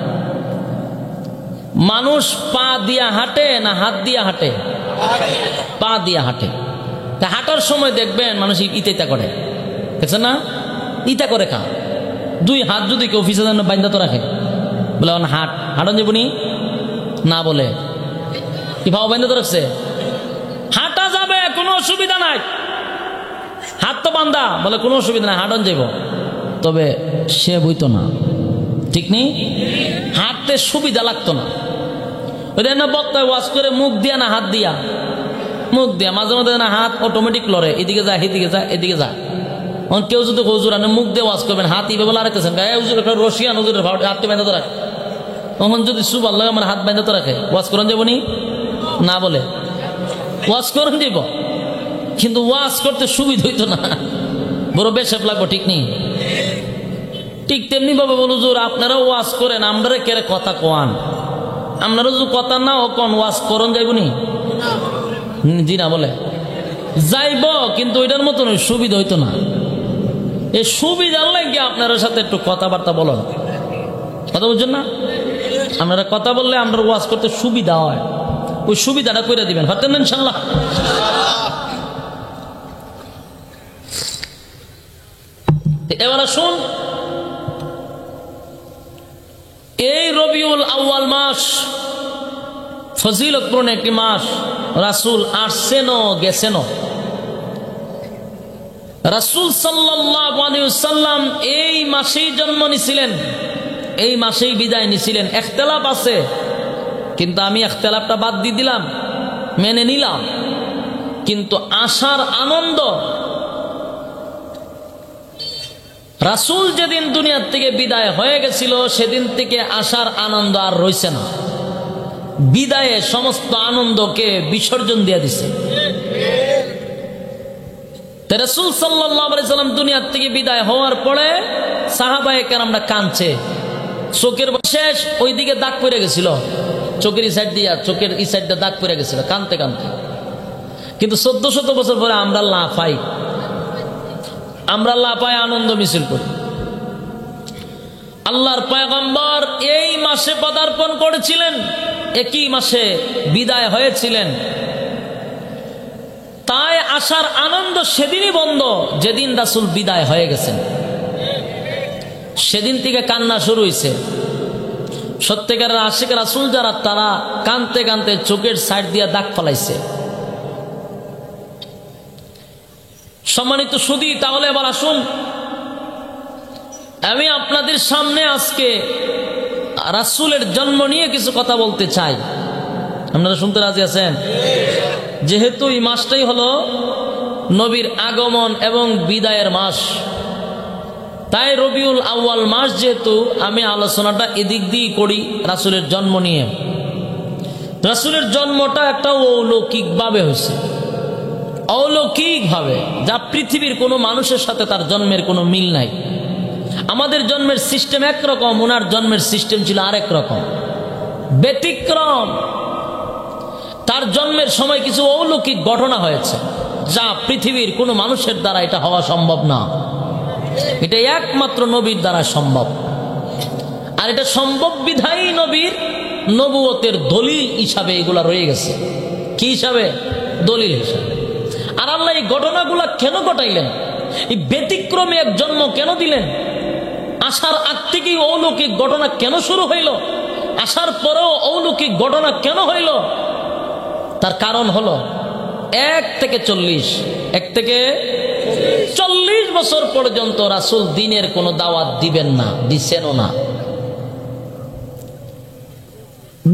মানুষ পা দিয়া হাঁটে না হাত দিয়া হাঁটে? পা দিয়া হাঁটে। তা হাঁটার সময় দেখবেন মানুষ ইতা করে, দেখছেন না? ইতা করে খা। দুই হাত যদি কেউ অফিসে জন্য বাইন্দা তো রাখে, বলে হাঁটন যাবনি না, বলে কি ভাও বাইন্দা তো রাখছে, হাঁটা যাবে কোনো অসুবিধা নাই, হাত তো বান্ধা, বলে কোনো অসুবিধা নাই হাঁটন যাব, তবে সে বইতো না, ঠিক নেই? হাঁটতে সুবিধা লাগতো না। ওই না বক্তায় ওয়াজ করে মুখ দিয়া না হাত দিয়া? মুখ দিয়া। মাঝে মাঝে না হাত অটোমেটিক লড়ে, এদিকে যায় এদিকে যায় এদিকে যায়। কেউ যদি হুজুর আনে মুখ দিয়ে ওয়াজ করবেন, হাত ইবে বলে আরেকতেছেন হুজুর রশিয়ান হুজুরের হাতকে বেঁধে তো রাখে, তখন যদি সুবাল লাগে আমার হাত বেঁধে তো রাখে, ওয়াজ করেন যাবো নি না, বলে ওয়াজ করেন যাব, কিন্তু ওয়াজ করতে সুবিধা হইতো না, বড় বেশেপ লাগবো, ঠিক নেই? ঠিক তেমনি ভাবে বলো হুজুর আপনারাও ওয়াজ করেন, আমরা কেড়ে কথা কোয়ান, আপনারা যদি কথা না কন ওয়াজ করন যাইব নি? জি না, বলে যাইব, কিন্তু ওইটার মতন সুবিধা হইতো না। এই সুবিধার লাগে আপনার সাথে একটু কথাবার্তা বলেন, কথা বুঝছেন না? আপনারা কথা বললে আমরা ওয়াজ করতে সুবিধা হয়, ওই সুবিধাটা করে দিবেন, হতেন না ইনশাল্লাহ? এবার শুন, এই রবিউল আউয়াল মাস ফজিলতপূর্ণ একটি মাস। রাসূল আসছেনও গেছেনও। রাসূল সাল্লাল্লাহু আলাইহি ওয়াসাল্লাম এই মাসেই জন্ম নিছিলেন, এই মাসেই বিদায় নিছিলেন। ইখতিলাফ আছে, কিন্তু আমি ইখতিলাফটা বাদ দিয়ে দিলাম, মেনে নিলাম। কিন্তু আশার আনন্দ, রাসূল যেদিন দুনিয়ার থেকে বিদায় হয়ে গেছিল সেদিন থেকে আশার আনন্দ আর রইছে না। বিদায়ে সমস্ত আনন্দকে বিসর্জন দিয়ে দিছে। রাসূল সাল্লাল্লাহু আলাইহি ওয়াসাল্লাম দুনিয়ার থেকে বিদায় হওয়ার পরে সাহাবায়ে কেরামরা কাঁদছে, চোখের শেষ ওইদিকে দাগ পড়ে গেছিল, চোখের এই সাইড দিয়া, চোখের এই সাইডটা দাগ পড়ে গেছিল কাঁদতে কাঁদতে। কিন্তু 1400 বছর পরে আমরা লাফাই, আমরা লাফায় আনন্দ মিছিল করি। আল্লাহর পয়গম্বর এই মাসে পদার্পণ করেছিলেন, একই মাসে বিদায় হয়েছিলেন। তাই আসার আনন্দ সেদিনই বন্ধ যেদিন রাসূল বিদায় হয়ে গেছেন। সেদিন থেকে কান্না শুরু হয়েছে। সত্যিকারের আশিক রাসূল যারা, তারা কাঁদতে কাঁদতে চোখের সাইড দিয়ে দাগ ফলাইছে। সম্মানিত সুধী, তাহলে এবার আসুন, আমি আপনাদের সামনে আজকে রাসূলের জন্ম নিয়ে কিছু কথা বলতে চাই। আপনারা শুনতে রাজি আছেন? যেহেতু এই মাসটাই হলো নবীর আগমন এবং বিদায়ের মাস, তাই রবিউল আউয়াল মাস যেহেতু, আমি আলোচনাটা এদিক দিয়ে করি রাসূলের জন্ম নিয়ে। রাসূলের জন্মটা একটা অলৌকিকভাবে হয়েছে, অলৌকিকভাবে, যা পৃথিবীর কোনো মানুষের সাথে তার জন্মের কোনো মিল নাই। আমাদের জন্মের সিস্টেম একরকম, ওনার জন্মের সিস্টেম ছিল আরেক রকম, ব্যতিক্রম। তার জন্মের সময় কিছু অলৌকিক ঘটনা হয়েছে, যা পৃথিবীর কোনো মানুষের দ্বারা এটা হওয়া সম্ভব না। এটা একমাত্র নবীর দ্বারা সম্ভব। আর এটা সম্ভব বিধায়ী নবীর নবুয়তের দলিল হিসাবে এগুলা রয়ে গেছে। কি হিসাবে? দলিল হিসাবে। আর আল্লাহ এই ঘটনাগুলা কেন ঘটাইলেন? এই ব্যতিক্রমে এক জন্ম কেন দিলেন? আসার আগ থেকেই অলৌকিক ঘটনা কেন শুরু হইল? আসার পরেও অলৌকিক ঘটনা কেন হইল? তার কারণ হলো 1 থেকে 40 বছর পর্যন্ত রাসূল দ্বীনের কোনো দাওয়াত দিবেন না, দিছেনও না।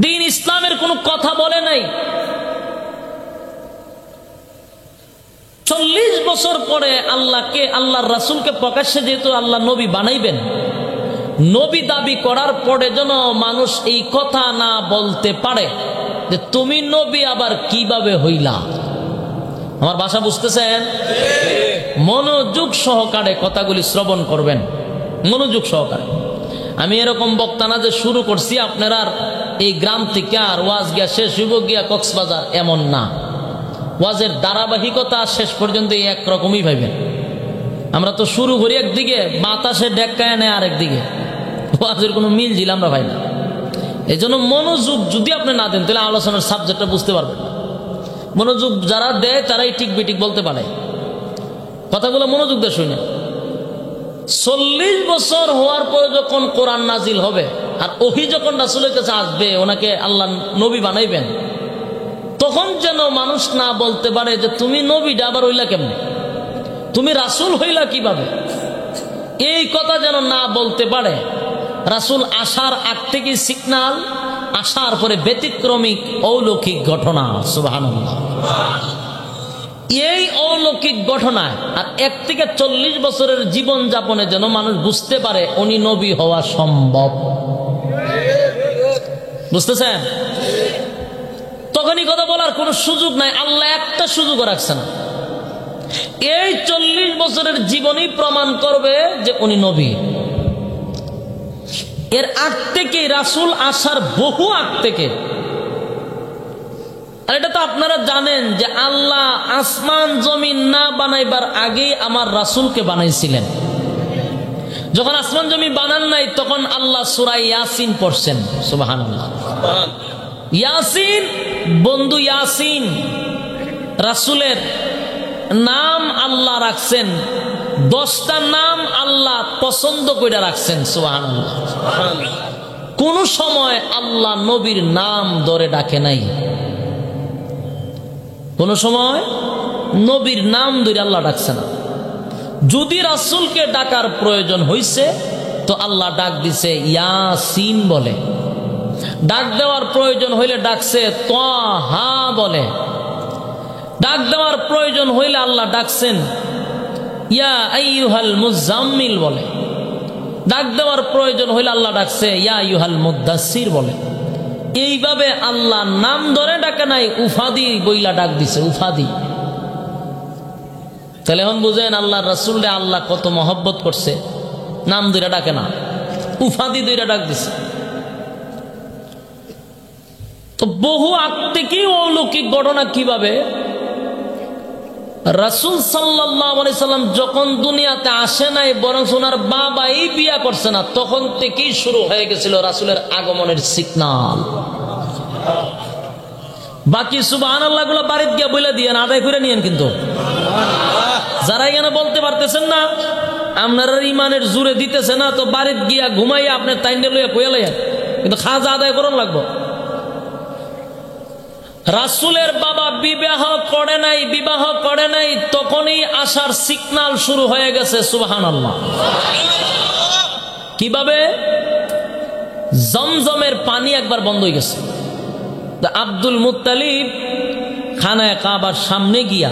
দ্বীন ইসলামের কোনো কথা বলে নাই। 40 বছর পরে আল্লাহর রাসূলকে প্রকাশ্যে যেহেতু আল্লাহ নবী বানাইবেন, নবী দাবি করার পরে যেন মানুষ এই কথা না বলতে পারে যে তুমি নবী আবার কিভাবে হইলা। আমার ভাষা বুঝতেছেন? মনোযোগ সহকারে কথাগুলি শ্রবণ করবেন, মনোযোগ সহকারে। আমি এরকম বক্তা না যে শুরু করছি আপনারা এই গ্রাম থেকে আর ওয়াজ গিয়া শেষ হইব গিয়া কক্সবাজার, এমন না। ওয়াজের ধারাবাহিকতা শেষ পর্যন্ত একরকমই ভাইবেন। আমরা তো শুরু করি একদিকে, বাতাসে ডেক্কায় নেয় আরেকদিকে, ওয়াজের কোনো মিল ঝিল আমরা ভাই না। এই জন্য মনোযোগ যদি আপনি না দেন তাহলে আলোচনার সাবজেক্টটা বুঝতে পারবেন না। মনোযোগ যারা দেয় তারাই ঠিক বেঠিক বলতে পারে। কথাগুলো মনোযোগ দিয়ে শুনে। 40 বছর হওয়ার পরে যখন কোরআন নাজিল হবে আর ওহী যখন রাসূলের কাছে আসবে, ওনাকে আল্লাহ নবী বানাইবেন, তখন যেন মানুষ না বলতে পারে যে তুমি নবীটা আবার হইলা কেমনে, তুমি রাসূল হইলা কিভাবে। এই কথা যেন না বলতে পারে। রাসূল আসার আগ থেকে সিগন্যাল, আসার পরে ব্যতিক্রমিক অলৌকিক ঘটনা। সুবহানাল্লাহ। এই অলৌকিক ঘটনায় আর 1 থেকে 40 বছরের জীবন যাপনে যেন মানুষ বুঝতে পারে উনি নবী হওয়া সম্ভব। বুঝতেছেন? তখনই কথা বলার কোনো সুযোগ নাই। আল্লাহ একটা সুযোগও রাখছে না। এই 40 বছরের জীবনই প্রমাণ করবে যে উনি নবী। এর আগ থেকে রাসূল আসার বহু আগ থেকে, আর এটা তো আপনারা জানেন যে আল্লাহ আসমান জমিন না বানাইবার আগেই আমার রাসূলকে বানাইছিলেন। যখন আসমান জমিন বানান নাই তখন আল্লাহ সূরা ইয়াসিন পড়ছেন। সুবহানাল্লাহ। ইয়াসিন, বন্ধু ইয়াসিন, রাসূলের নাম আল্লাহ রাখছেন। 10টা নাম আল্লাহ পছন্দ করে রাখছেন। সুবহানাল্লাহ। কোন সময় আল্লাহ নবীর নাম ধরে ডাকে নাই। কোন সময় নবীর নাম ধরে আল্লাহ ডাকছে না। যদি রাসূলকে ডাকার প্রয়োজন হইছে তো আল্লাহ ডাক দিছে ইয়াসিন বলে। ডাক দেওয়ার প্রয়োজন হইলে ডাকছে তাহা বলে। ডাক দেওয়ার প্রয়োজন হইলে আল্লাহ ডাকছেন ইয়া আইয়ুহাল মুজাম্মিল বলে। ডাক দেওয়ার প্রয়োজন হইলে আল্লাহ ডাকছে ইয়া আইয়ুহাল মুদ্দাসসির বলে। এইভাবে আল্লাহ নাম ধরে ডাকে নাই, উফাদি বইলা ডাক দিছে। উফাদি। তাহলে এখন বুঝেন আল্লাহর রাসূলকে আল্লাহ কত মহব্বত করছে। নাম ধরে ডাকে না, উফাদি ধরে ডাক দিছে। তো বহু আগ থেকেই অলৌকিক ঘটনা। কিভাবে? রাসূল সাল্লাল্লাহু আলাইহি সাল্লাম যখন দুনিয়াতে আসে নাই, বরং ওনার বাবাই বিয়া করছে না, তখন থেকেই শুরু হয়ে গেছিল রাসূলের আগমনের সিগন্যাল। বাকি সুবহানাল্লাহ গুলো বাড়িতে গিয়ে বলে দিয়েন, আদায় করে নিয়েন। কিন্তু যারা এখানে বলতে পারতেছেন না, আপনারা ইমানের জোরে দিতেছে না, তো বাড়িতে গিয়া ঘুমাইয়া আপনার তাইন্ডে লইয়া কইয়া লইয়া, কিন্তু খাজা আদায় করুন লাগবো। রাসূলের বাবা বিবাহ করে নাই তখনই আসার সিগন্যাল শুরু হয়ে গেছে। সুবহানাল্লাহ। কিভাবে? জমজমের পানি একবার বন্ধ হয়ে গেছে। আব্দুল মুত্তালিব খানায়ে কাবার সামনে গিয়া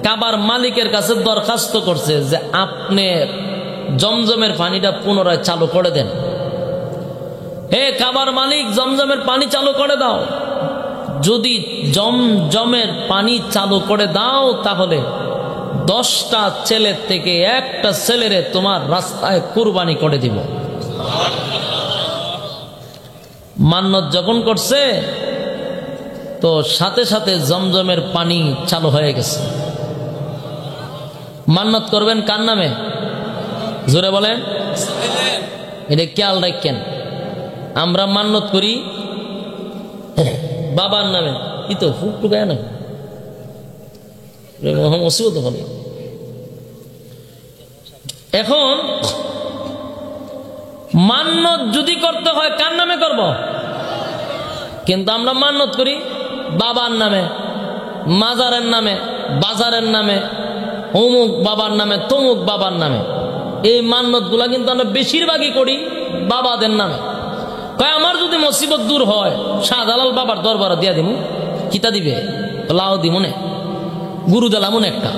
কাবার মালিকের কাছে দরখাস্ত করছে যে আপনি জমজমের পানিটা পুনরায় চালু করে দেন। হে কাবার মালিক, জমজমের পানি চালু করে দাও। যদি জমজমের পানি চালু করে দাও তাহলে 10টা ছেলের থেকে একটা ছেলেরে তোমার রাস্তায় কুরবানি করে দিব। মান্নত যখন করছে তো সাথে সাথে জমজমের পানি চালু হয়ে গেছে। মান্নত করবেন কার নামে? জোরে বলেন। এটা খেয়াল রাখেন। আমরা মান্নত করি বাবার নামে, কি তো ফুক টুকায় না, মুসিবত হবে। এখন মান্নত যদি করতে হয় কার নামে করব? কিন্তু আমরা মান্নত করি বাবার নামে, মাজারের নামে, বাজারের নামে, অমুক বাবার নামে, তমুক বাবার নামে। এই মান্নত গুলা কিন্তু আমরা বেশিরভাগই করি বাবাদের নামে। কয় আমার যদি মুসিবত দূর হয় শাহজালাল বাবার দরবার দিয়া দিমু। কিতা দিবে? লাও দিমুনে, গুরু দিলামুন একটা।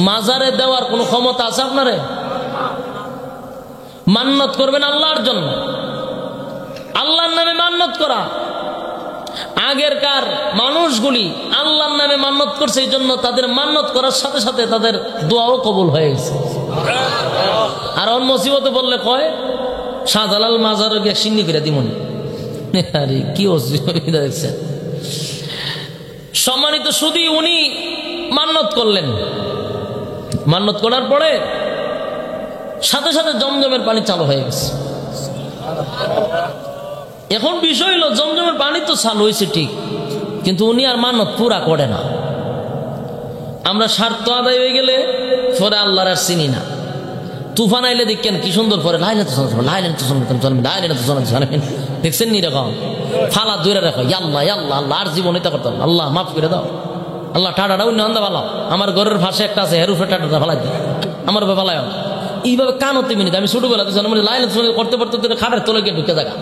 মাজারে দেওয়ার কোনো ক্ষমতা আছে আপনারে? মান্নত করবেন আল্লাহর জন্য, আল্লাহর নামে মান্নত করা। আগেরকার মানুষগুলি আল্লাহর নামে মান্নত করছে, এই জন্য তাদের মান্নত করার সাথে সাথে তাদের দোয়াও কবুল হয়ে গেছে। আর অন্য মুসিবতে বললে কয় শাহজালাল মাজারে গিয়ে সিন্নি করে দিমনি। আরে কি অসুবিধা দেখছেন। সম্মানিত শুধু উনি মান্নত করলেন, মান্নত করার পরে সাথে সাথে জমজমের পানি চালু হয়ে গেছে। এখন বিষয় হলো জমজমের পানি তো চালু হয়েছে ঠিক, কিন্তু উনি আর মানত পুরা করে না। আমরা স্বার্থ আদায় হয়ে গেলে পরে আল্লাহর আর চিনি না। তুফান আইলে দেখেন কি সুন্দর পরে দেখছেন নি রকম ফালা দূরে রাখো, আল্লাহ আল্লাহ আল্লাহ, আর জীবন এটা করতাম, আল্লাহ মাফ করে দাও, আল্লাহ টাটাটা অন্য আন্দা ভালো, আমার ঘরের পাশে একটা আছে হেরুফে টাটাটা ফালাই দিই, আমার ভালাই এইভাবে কানতে মিনিট। আমি ছোটবেলা লাইন করতে পারতে খাটের তোলে গিয়ে ঢুকে থাকা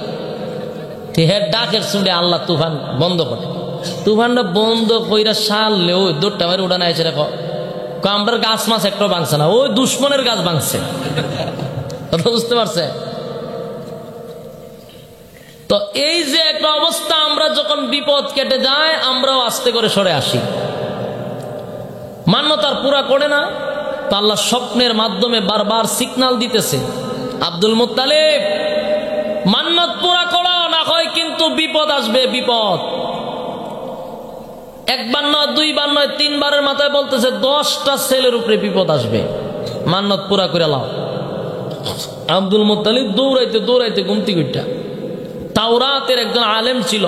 হের ডাকের শুনে আল্লাহ তুফান বন্ধ করে। তুফানটা বন্ধ কইরা সারলে ওই দৌড়টা মারি উড়ানো আছে রেখো, আমরার গাছ মাছ একটা ভাঙছে না, ওই দুশ্মনের গাছ ভাঙছে। বুঝতে পারছে? তো এই যে একটা অবস্থা, আমরা যখন বিপদ কেটে যায় আমরাও আস্তে করে সরে আসি। মান্যতার পুরা করে না, তো আল্লাহ স্বপ্নের মাধ্যমে বারবার সিগন্যাল দিতেছে, আব্দুল মুত্তালিব মান্যত পুরা করো, না হয় কিন্তু বিপদ আসবে, বিপদ। একবার নয়, দুইবার নয়, তিনবারের মাথায় বলতেছে 10টা ছেলের উপরে বিপদ আসবে, মান্যত পুরা করে লাও। আব্দুল মুত্তালিব দৌড়াইতে দৌড়াইতে গুমতি গুইটা তাওরাতের একজন আলেম ছিল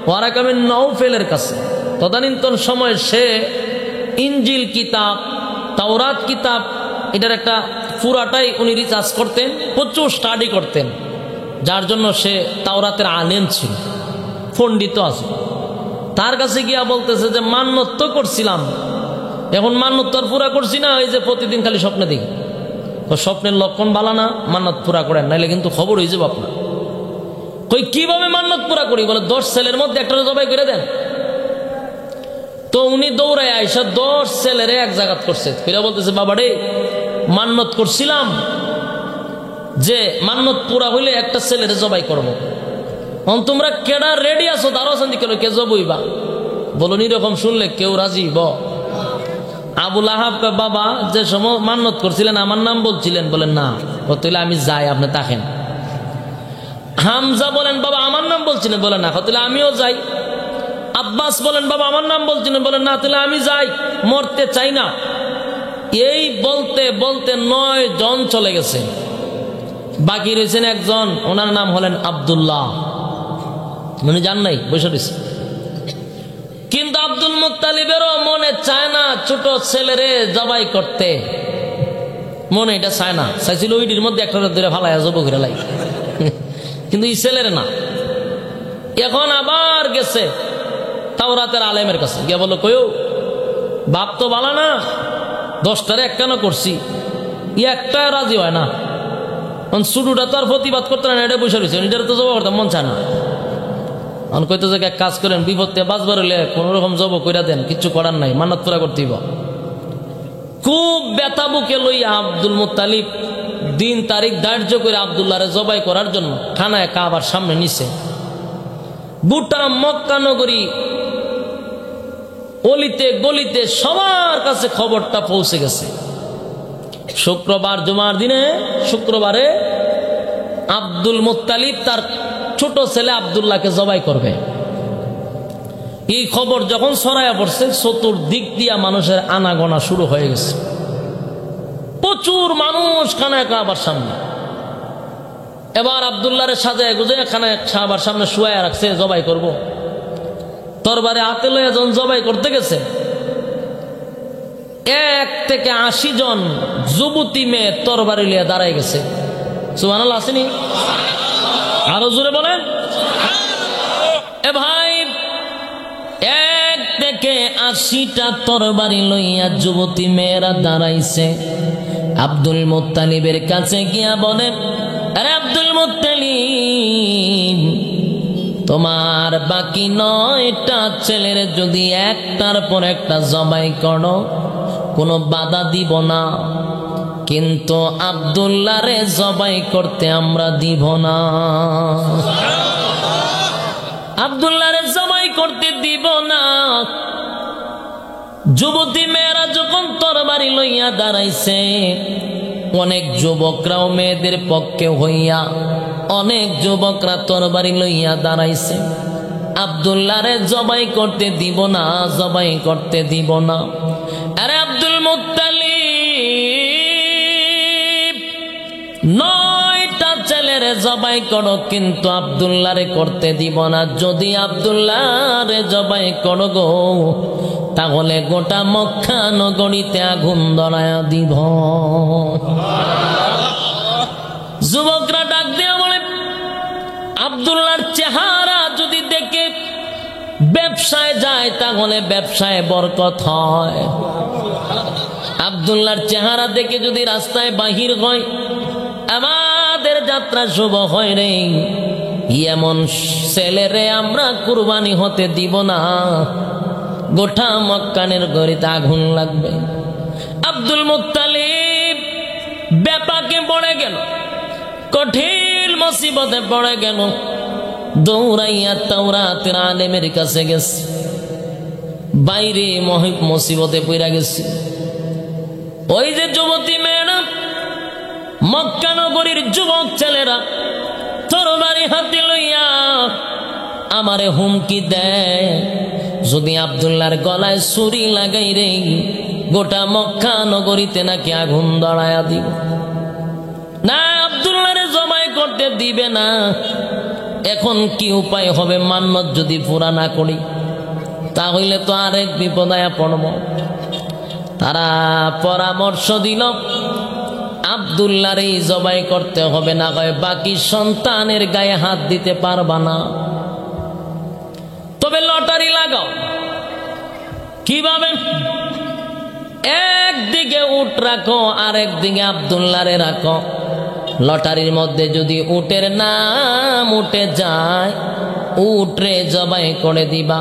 ওয়ারাকা বিন নওফেলের কাছে। তদানীন্তন সময় সে ইনজিল কিতাব, তাওরাত কিতাব, এটার একটা পুরাটাই উনি রিসার্চ করতেন, প্রচুর স্টাডি করতেন, যার জন্য সে তাওরাতের আলেম ছিল, পণ্ডিত আছে। তার কাছে গিয়া বলতেছে যে মান্যত তো করছিলাম, এখন মান্যত তো আর পুরা করছি না, এই যে প্রতিদিন খালি স্বপ্নে দেখি। তো স্বপ্নের লক্ষণ ভালো না, মান্যত পুরা করেন, নাইলে কিন্তু খবর হয়ে যাবে আপনার। কই কিভাবে মান্যত পুরা করি? বলে 10 ছেলের মধ্যে একটা জবাই করে দেন। তো উনি দৌড়ায় আইসা 10 ছেলেরে এক জায়গাত করছে, ফিরে বলতেছে বাবা রে, মান্যত করছিলাম যে মান্যত পুরা হইলে একটা ছেলেরে জবাই করবো, তোমরা কেডা রেডি আছো? তারও আছেন দিকে কে জবইবা? বলুন এরকম শুনলে কেউ রাজি? আবুল আহাব বাবা যে সময় মান্যত করছিলেন আমার নাম বলছিলেন? বলেন না। তাহলে আমি যাই, আপনি তাকেন। হামজা বলেন বাবা আমার নাম বলছিলেন? বলেন না। তাহলে আমিও যাই। আব্বাস বলেন বাবা আমার নাম বলছিলেন? বলেন না। তাহলে আমি যাই, মরতে চাই না। এই বলতে বলতে 9 জন চলে গেছে, বাকি রয়েছেন একজন, ওনার নাম হলেন আব্দুল্লাহ। উনি জান নাই, বসে রয়েছে। কিন্তু আব্দুল মুত্তালিবেরও মনে চায় না ছোট ছেলেরে জবাই করতে, মনে এটা চায় না। চাইছিল ওইটির মধ্যে একটা ধরে ফালাইয়া জব করে লাই, কিন্তু এই ছেলের না। এখন আবার গেছে তাওরাতের আলেমের কাছে, গিয়া বললো কয়ো বাপ তো বালা না, 10টারে একখানা করছি, একটা রাজি হয় না। শুরুটা তো আর প্রতিবাদ করতে না, এটা বসে রয়েছে, এটার তো জব করতাম মন চায় না। কইতে যে এক কাজ করেন, বিপদে বাঁচবার হলে কোন রকম জব কইরা দেন, কিচ্ছু করার নাই, মান্যত পুরা করতে হইব। খুব ব্যথা বুকে লইয়া আব্দুল মুত্তালিব দিন তারিখ ধার্য করে আব্দুল্লাহরে জবাই করার জন্য খানায় কাবার সামনে নিছে। গোটা মক্কা নগরী অলিতে গলিতে সবার কাছে খবরটা পৌঁছে গেছে। শুক্রবার জুমার দিনে, শুক্রবারে আব্দুল মুত্তালিব তার ছোট ছেলে আব্দুল্লাহকে জবাই করবে। এই খবর যখন ছড়াইয়া পড়ছে, চতুর্দিক দিয়া মানুষের আনাগোনা শুরু হয়ে গেছে। প্রচুর মানুষ খানায় কাবার সামনে। এবার আব্দুল্লাহরে সাজায় গুজে খানায় কাবার সামনে শুয়াইয়া রাখছে, জবাই করব। তরবারে হাতে লইয়া যখন জবাই করতে গেছে, 1 থেকে 80 জন যুবতী মেয়ে তরবারি লিয়া দাঁড়াই গেছে। সুবহানাল্লাহ আসেনি? আরো জোরে বলেন। এ ভাই, 1 থেকে 80টা তরবারি লইয়া যুবতী মেয়েরা দাঁড়াইছে। আব্দুল মুত্তালিবের কাছে গিয়া বলেন, আরে আব্দুল মুত্তালিব, তোমার বাকি 9টা ছেলের যদি একটার পর একটা জবাই করো, কোনো বাধা দিব না, কিন্তু আব্দুল্লাহরে জবাই করতে আমরা দিব না। আব্দুল্লাহরে জবাই করতে দিব না। যুবতী মেয়েরা যখন তরবারি লইয়া দাঁড়াইছে, অনেক যুবকরাও মেয়েদের পক্ষে হইয়া অনেক যুবকরা তরবারি লইয়া দাঁড়াইছে। আব্দুল্লাহরে জবাই করতে দিব না, জবাই করতে দিব না। আরে আব্দুল মুত্তালিব, 9টা ছেলে ছেলেরে জবাই করো, কিন্তু আব্দুল্লাহরে করতে দিব না। যদি আব্দুল্লাহরে জবাই করো গো, তাহলে গোটা মক্কা নগরীতে আগুন ধরায়া দিব। যুবকরা ডাক দিয়া বলে, আব্দুল্লাহর চেহারা যদি দেখে ব্যবসায় যায়, তাহলে ব্যবসায় বরকত হয়। আব্দুল্লাহর চেহারা দেখে যদি রাস্তায় বাহির হয়, আমাদের যাত্রা শুভ হয় রে। এমন ছেলেরে আমরা কুরবানি হতে দিব না, গোটা মক্কানের গড়িতে আগুন লাগবে। আব্দুল মুত্তালিব ব্যাপাকে পড়ে গেল, কঠিন মুসিবতে পড়ে গেল। দৌড়াইয়া তাওরাতের আলেমের কাছে গেছে, বাইরে মুসিবতে পড়ে গেছে। ওই যে যুবতী মেয়েরা, মক্কা নগরীর যুবক ছেলেরা তরবারি হাতে লইয়া আমারে হুমকি দেয়, যদি আব্দুল্লাহর গলায় ছুরি লাগাই রে, গোটা মক্কা নগরীতে নাকি আগুন ধরায়া দিব। না, আব্দুল্লাহরে জবাই করতে দিবে না। এখন কি উপায় হবে? মান্নত যদি পুরা না করি, তাহলে তো আরেক বিপদায় পড়ব। তারা পরামর্শ দিল, আব্দুল্লাহর এই জবাই করতে হবে, না হয় বাকি সন্তানের গায়ে হাত দিতে পারবা না। তবে লটারি লাগাও। কিভাবে? একদিকে উট রাখো, আরেক দিকে আব্দুল্লাহরে রাখো। লটারির মধ্যে যদি উটের নাম উঠে যায়, উটরে জবাই করে দিবা।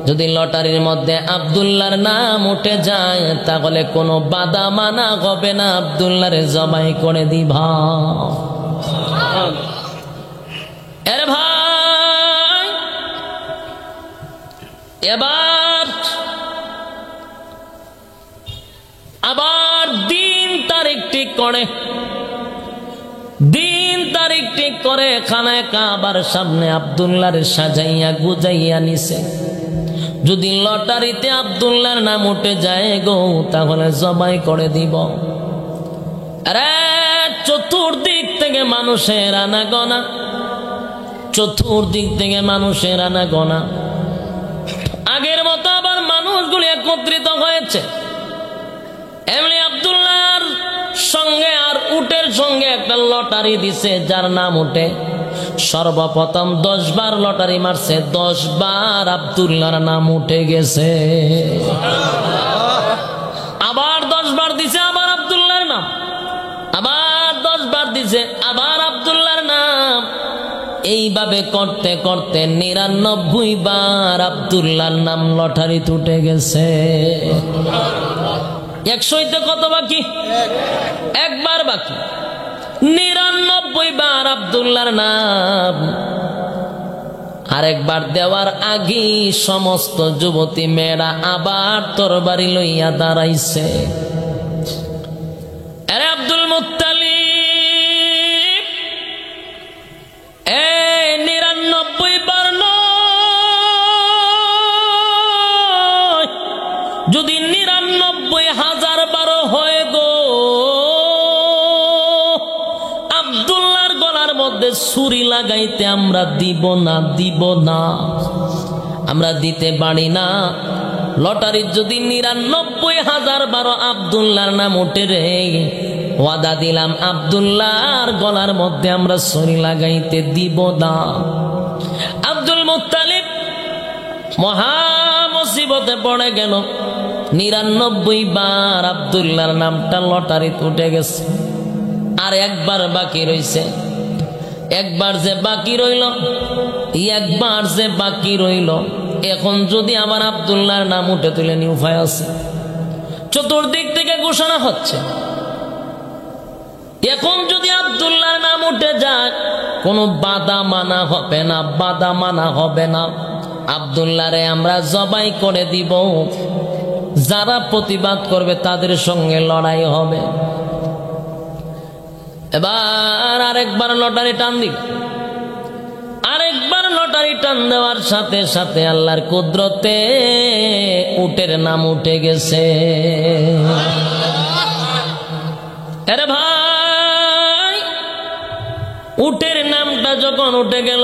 যদি লটারির মধ্যে আব্দুল্লাহর নাম উঠে যায়, তাহলে কোনো বাধা মানা হবে না, আব্দুল্লাহরে জবাই করে দিবা। আরে ভাই, এবার আবার দিন তারিখ ঠিক করে, দিন তারিখ ঠিক করে খানায় কাবার সামনে আব্দুল্লাহরে সাজাইয়া গুজাইয়া নিছে। যদি লটারিতে আব্দুল্লাহর নাম উঠে যায় গো, তাহলে জবাই করে দিব। আরে চতুর্দিক থেকে মানুষের আনাগোনা, চতুর্দিক থেকে মানুষের আনাগোনা। আগের মতো আবার মানুষগুলি একত্রিত হয়েছে। এমনি আব্দুল্লাহর সঙ্গে আর উটের সঙ্গে একটা লটারি দিছে, যার নাম উঠে সর্বপ্রথম 10 বার লটারি মারছে, 10 বার আব্দুল্লাহর নাম উঠে গেছে। আবার 10 বার দিছে, আবার আব্দুল্লাহর নাম, আবার 10 বার দিছে, আবার আব্দুল্লাহর নাম। এইভাবে করতে করতে 99 বার আব্দুল্লাহর নাম লটারি উঠে গেছে। 100 কত বাকি? একবার বাকি। 99 বার আব্দুল্লাহর নাম। আরেকবার দেওয়ার আগে সমস্ত যুবতী মেয়েরা আবার তরবারি লইয়া দাঁড়াইছে। আরে আব্দুল মুত্তালিব, 99 বার নয়, যদি 99,000 বার হয় গো, আব্দুল্লাহর গলার মধ্যে ছুরি লাগাইতে আমরা দিব না, দিব না, আমরা দিতে পারি না। লটারির যদি 99,000 বার আব্দুল্লাহর নাম উঠে রে, ওয়াদা দিলাম আব্দুল্লাহর গলার মধ্যে আমরা ছুরি লাগাইতে দিব না। আব্দুল মুত্তালিব মহা মুসিবতে পড়ে গেল। 99 বার আব্দুল্লাহর নামটা লটারিতে উঠে গেছে। আর একবার বাকি রইছে। একবার যে বাকি রইল, একবার যে বাকি রইল, এখন যদি আবার আব্দুল্লাহর নাম উঠে তুলে নি উপায় আছে? চতুর্দিক থেকে ঘোষণা হচ্ছে, এখন যদি আব্দুল্লাহর নাম উঠে যায়, কোনো বাধা মানা হবে না, বাধা মানা হবে না। আব্দুল্লাহরে আমরা জবাই করে দিব। যারা প্রতিবাদ করবে তাদের সঙ্গে লড়াই হবে। এবার আরেকবার লটারি টান দিল। আরেকবার লটারি টান দেওয়ার সাথে সাথে আল্লাহর কুদরতে উটের নাম উঠে গেছে। আরে ভাই, উটের নামটা যখন উঠে গেল,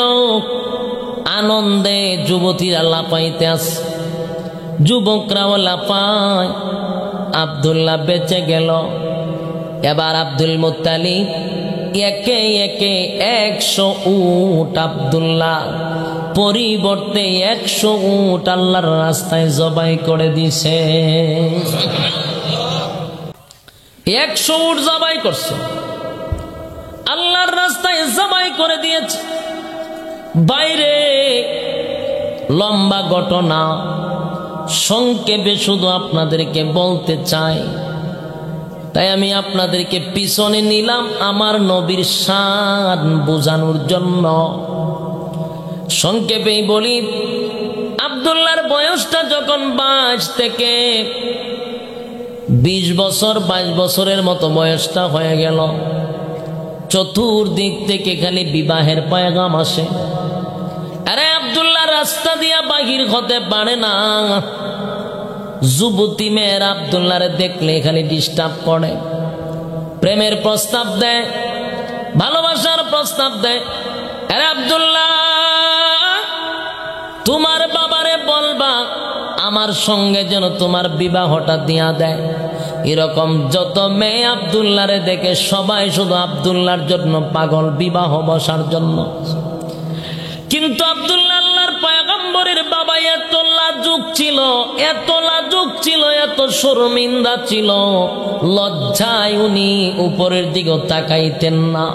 আনন্দে যুবতীরা লাপাইতে আসে, যুবকরাও লাপায়। আব্দুল্লাহ বেঁচে গেল। এবার আব্দুল মুত্তালিব একে একে 100 উট আব্দুল্লাহ পরিবর্তে 100 উট আল্লাহর রাস্তায় জবাই করে দিছে। 100 উট জবাই করছে, আল্লাহর রাস্তায় জবাই করে দিয়েছে। বাইরে লম্বা ঘটনা, সংক্ষেপে শুধু আপনাদেরকে বলতে চাই, তাই আমি আপনাদেরকে পিছনে নিলাম আমার নবীর শান বোঝানোর জন্য। সংক্ষেপেই বলি, আব্দুল্লাহর বয়সটা যখন 22 থেকে 20 বছর 22 বছরের মতো বয়সটা হয়ে গেল, চতুর্দিক থেকে খালি বিবাহের পয়গাম আসে। আরে আব্দুল্লাহ রাস্তা দিয়া বাহির হতে পারে না। যুবতী মেয়ের আব্দুল্লাহরে দেখলে খালি ডিস্টার্ব করে, প্রেমের প্রস্তাব দেয়, ভালোবাসার প্রস্তাব দেয়। আরে আব্দুল্লাহ, তোমার বাবারে বলবা আমার সঙ্গে যেন তোমার বিবাহটা দিয়া দেয়। এরকম যত মেয়ে আব্দুল্লাহরে দেখে সবাই শুধু আব্দুল্লাহর জন্য পাগল, বিবাহ বসার জন্য। কিন্তু আব্দুল্লাহ আল্লাহর পয়গম্বরের বাবা এত লাজুক ছিল, এত লাজুক ছিল, এত শর্মিন্দা ছিল, লজ্জায় উনি উপরের দিকেও তাকাইতেন না।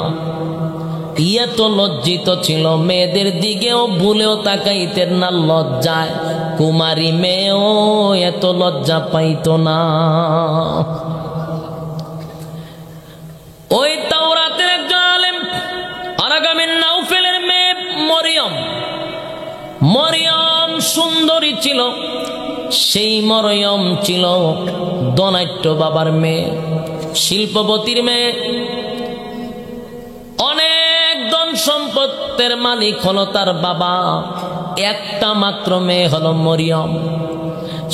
এত লজ্জিত ছিল, মেয়েদের দিকেও ভুলেও তাকাইতেন না লজ্জায়। কুমারী মেয়েও এত লজ্জা পাইত না। ওই তাওরাতের একজন আলেম আরাগামিন নাউফেলের মেয়ে মরিয়ম, মরিয়ম সুন্দরী ছিল। সেই মরিয়ম ছিল ধনাঢ্য বাবার মেয়ে, শিল্পপতির মেয়ে, অনেক ধন সম্পদের মালিক হলো তার বাবা। একটা মাত্র মেয়ে হলো মরিয়ম।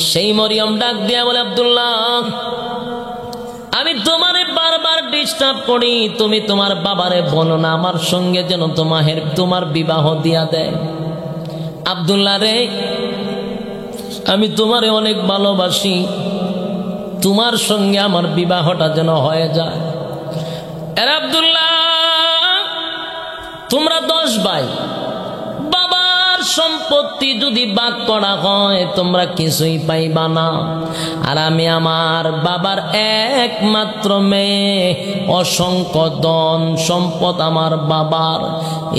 সেই মরিয়ম ডাক দিয়া বলে, আব্দুল্লাহ, আমি তোমারে বারবার ডিস্টার্ব করি, তুমি তোমার বাবারে বলো না আমার সঙ্গে যেন তোমার বিবাহ দিয়া দেয়। আব্দুল্লাহ রে, আমি তোমারে অনেক ভালোবাসি, তোমার সঙ্গে আমার বিবাহটা যেন হয়ে যায়। এর আব্দুল্লাহ, তোমরা 10 ভাই, বাবার সম্পত্তি যদি ভাগ করা হয় তোমরা কিছুই পাইবা না। আর আমি আমার বাবার একমাত্র মেয়ে, অসংখ্য ধন সম্পদ আমার বাবার।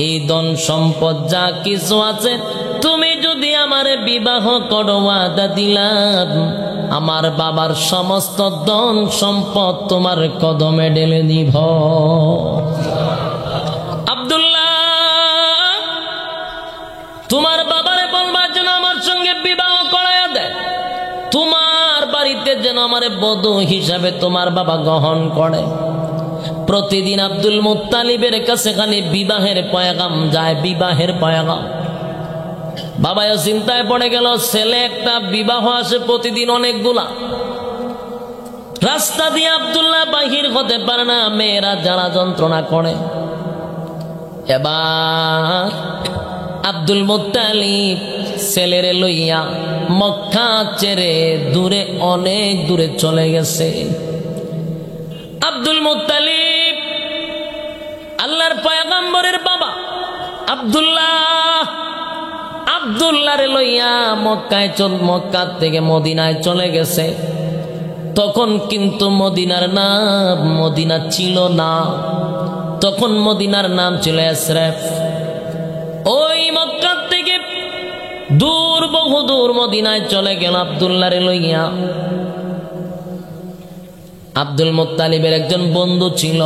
এই ধন সম্পদ যা কিছু আছে, তুমি যদি আমারে বিবাহ করো ওয়াদা দিলাম আমার বাবার সমস্ত ধন সম্পদ তোমার কদমে ঢেলে দিব। আব্দুল্লাহ, তোমার বাবারে বলবা যেন আমার সঙ্গে বিবাহ করাইয়া দেয়, তোমার বাড়িতে যেন আমারে বধূ হিসাবে তোমার বাবা গ্রহণ করে। প্রতিদিন আব্দুল মুত্তালিবের কাছে খালি বিবাহের পয়গাম যায়, বিবাহের পয়গাম। বাবাও চিন্তায় পড়ে গেল, ছেলে একটা, বিবাহ আসে প্রতিদিন অনেকগুলা। রাস্তা দিয়ে আব্দুল্লাহ বাহির হতে পারে না, মেয়েরা যারা যন্ত্রণা করে। এবার আব্দুল মুত্তালিব ছেলেরে লইয়া মক্কা ছেড়ে দূরে, অনেক দূরে চলে গেছে। আব্দুল মুত্তালিব আল্লাহর পয়গম্বরের বাবা আব্দুল্লাহরে লইয়া মক্কা থেকে মদিনায় চলে গেছে। তখন কিন্তু মদিনার নাম মদিনা ছিল না, তখন মদিনার নাম ছিল এসরেফ। ওই মক্কা থেকে দূর, বহু দূর মদিনায় চলে গেল আব্দুল্লাহরে লইয়া। আব্দুল মুত্তালিবের একজন বন্ধু ছিল,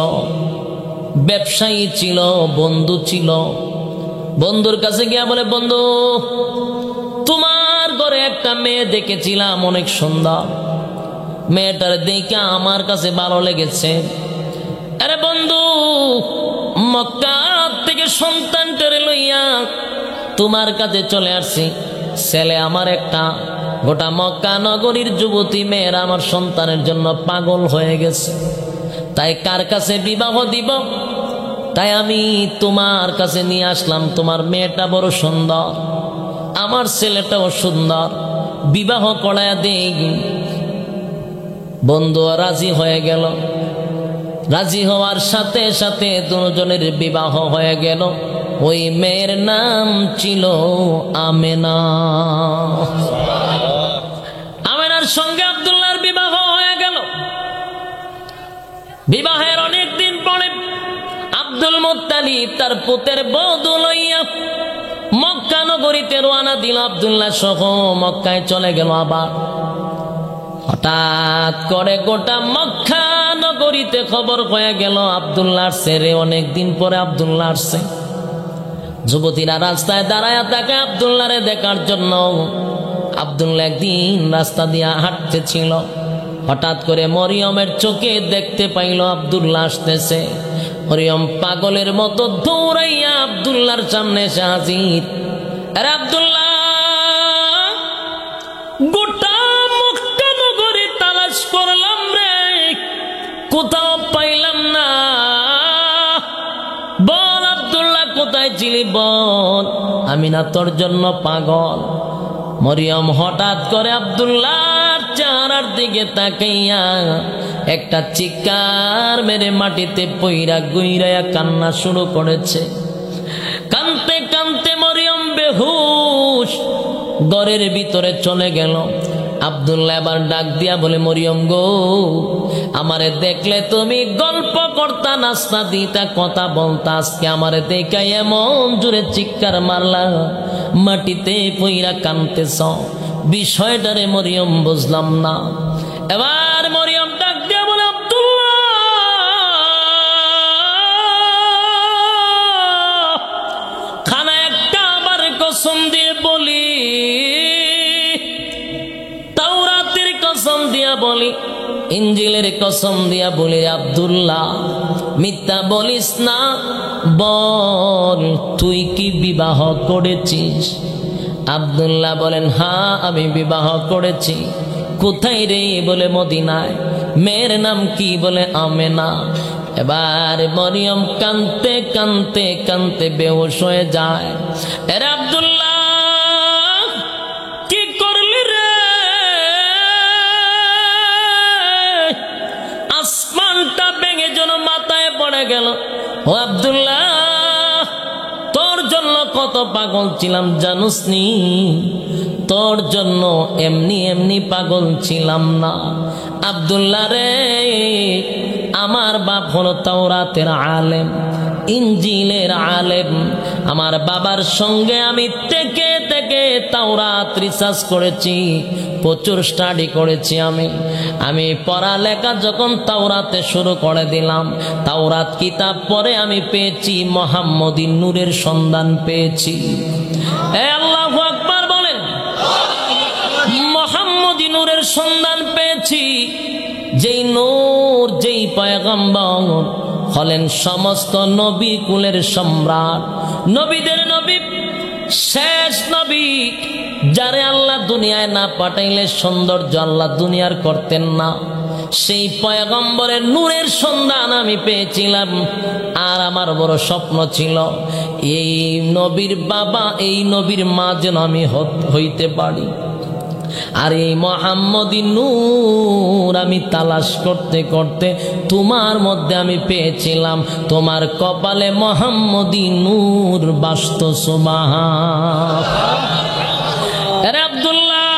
ব্যবসায়ী ছিল, বন্ধু ছিল। বন্ধুর কাছে গিয়া বলে, বন্ধু, তোমার ঘরে একটা মেয়ে দেখেছিলাম, অনেক সুন্দর, মেয়েটার দেখে আমার কাছে ভালো লেগেছে। আরে বন্ধু, মক্কা থেকে সন্তানটারে লইয়া তোমার কাছে চলে আসছি। ছেলে আমার একটা, গোটা মক্কা নগরীর যুবতী মেয়েরা আমার সন্তানের জন্য পাগল হয়ে গেছে। তাই কার কাছে বিবাহ দিব? তাই আমি তোমার কাছে নিয়ে আসলাম। তোমার মেয়েটা বড় সুন্দর, আমার ছেলেটাও সুন্দর, বিবাহ করায়া দেই। বন্ধু রাজি হয়ে গেল। রাজি হওয়ার সাথে সাথে দুজনের বিবাহ হয়ে গেল। ওই মেয়ের নাম ছিল আমেনা। আমেনার সঙ্গে আব্দুল্লাহর বিবাহ হয়ে গেল। বিবাহের অনেক দিন পরে আব্দুল মুত্তালিব তার পুতের বধূ লইয়া মক্কা নগরীতে রওনা দিল। আব্দুল্লাহ সহ মক্কায় চলে গেল। আবার হঠাৎ করে গোটা মক্কা নগরীতে খবর হয়ে গেল আব্দুল্লাহ আসছে রে। অনেক দিন পরে আব্দুল্লাহ আসছে। যুবতীরা রাস্তায় দাঁড়ায় থাকে আব্দুল্লাহরে দেখার জন্য। আব্দুল্লাহ একদিন রাস্তা দিয়ে হাঁটতেছিল, হঠাৎ করে মরিয়মের চোখে দেখতে পাইল আব্দুল্লাহ আসতেছে। মরিয়ম পাগলের মতো দৌড়াইয়া আব্দুল্লাহর সামনে এসে হাজির। আরে আব্দুল্লাহ, গোটা মক্কা নগরী তালাশ করলাম রে, কোথাও পাইলাম না। বল আব্দুল্লাহ কোথায় ছিলি বল, আমি না তোর জন্য পাগল। মরিয়ম হঠাৎ করে আব্দুল্লাহর চেহারার দিকে তাকাইয়া একটা চিৎকার মেরে মাটিতে পইরা গুইরাইয়া কান্না শুরু করেছে। কানতে কানতে মরিয়ম বেহুশ ঘরের ভিতরে চলে গেল। আব্দুল্লাহ এবার ডাক দিয়া বলে, মরিয়ম গো, আমারে দেখলে তুমি গল্প করতা, নাস্তা দিতা, কথা বলতা, আজকে আমারে দেখা এমন জোরে চিৎকার মারলা, মাটিতে পইরা কানতেছ, বিষয়টারে মরিয়ম বুঝলাম না। এবার মরিয়ম ডাক দিয়া বলে, আব্দুল্লাহ, খানা একটা আবার কসম দিয়ে বলি, তাওরাতের কসম দিয়া বলি, ইনজিলের কসম দিয়া বলি, আব্দুল্লাহ মিথ্যা বলিস না, বল তুই কি বিবাহ করেছিস? আব্দুল্লাহ বলেন, হ্যাঁ আমি বিবাহ করেছি। কোথায় রে? বলে মদিনায়। মেয়ের নাম কি? বলে আমেনা। এবার মরিয়ম কানতে কানতে কানতে বেহুশ হয়ে যায়। এরে আব্দুল্লাহ, কি করলি রে? আসমানটা ভেঙে যেন মাথায় পড়ে গেল। ও আব্দুল্লাহ, তোর জন্য কত পাগল ছিলাম জানুস নি? তোর জন্য এমনি এমনি পাগল ছিলাম না। আব্দুল্লাহ রে, আমার বাপ হলো তাওরাতের আলেম, ইনজিলের আলেম। আমার বাবার সঙ্গে আমি থেকে থেকে তাওরাত রিসার্চ করেছি, প্রচুর স্টাডি করেছি। আমি পড়ালেখা যখন তাওরাতে শুরু করে দিলাম, তাওরাত কিতাব পড়ে আমি পেয়েছি মুহাম্মদী নূরের সন্ধান পেয়েছি। আল্লাহু আকবার বলেন। মুহাম্মদী নূরের সন্ধান পেয়েছি, যেই নূর, যেই পয়গম্বর হলেন সমস্ত নবী কুলের সম্রাট, নবীদের নবী, শেষ নবী, যারে আল্লাহ দুনিয়ায় না পাঠাইলে সৌন্দর্য আল্লাহ দুনিয়ার করতেন না, সেই পয়গম্বরের নূরের সন্ধান আমি পেয়েছিলাম। আর আমার বড় স্বপ্ন ছিল, এই নবীর বাবা, এই নবীর মা যেন আমি হইতে পারি। আর এই মুহাম্মদী নূর আমি তালাশ করতে করতে তোমার মধ্যে আমি পেয়েছিলাম। তোমার কপালে মুহাম্মদী নূর বাসত। সুবহান। আরে আব্দুল্লাহ,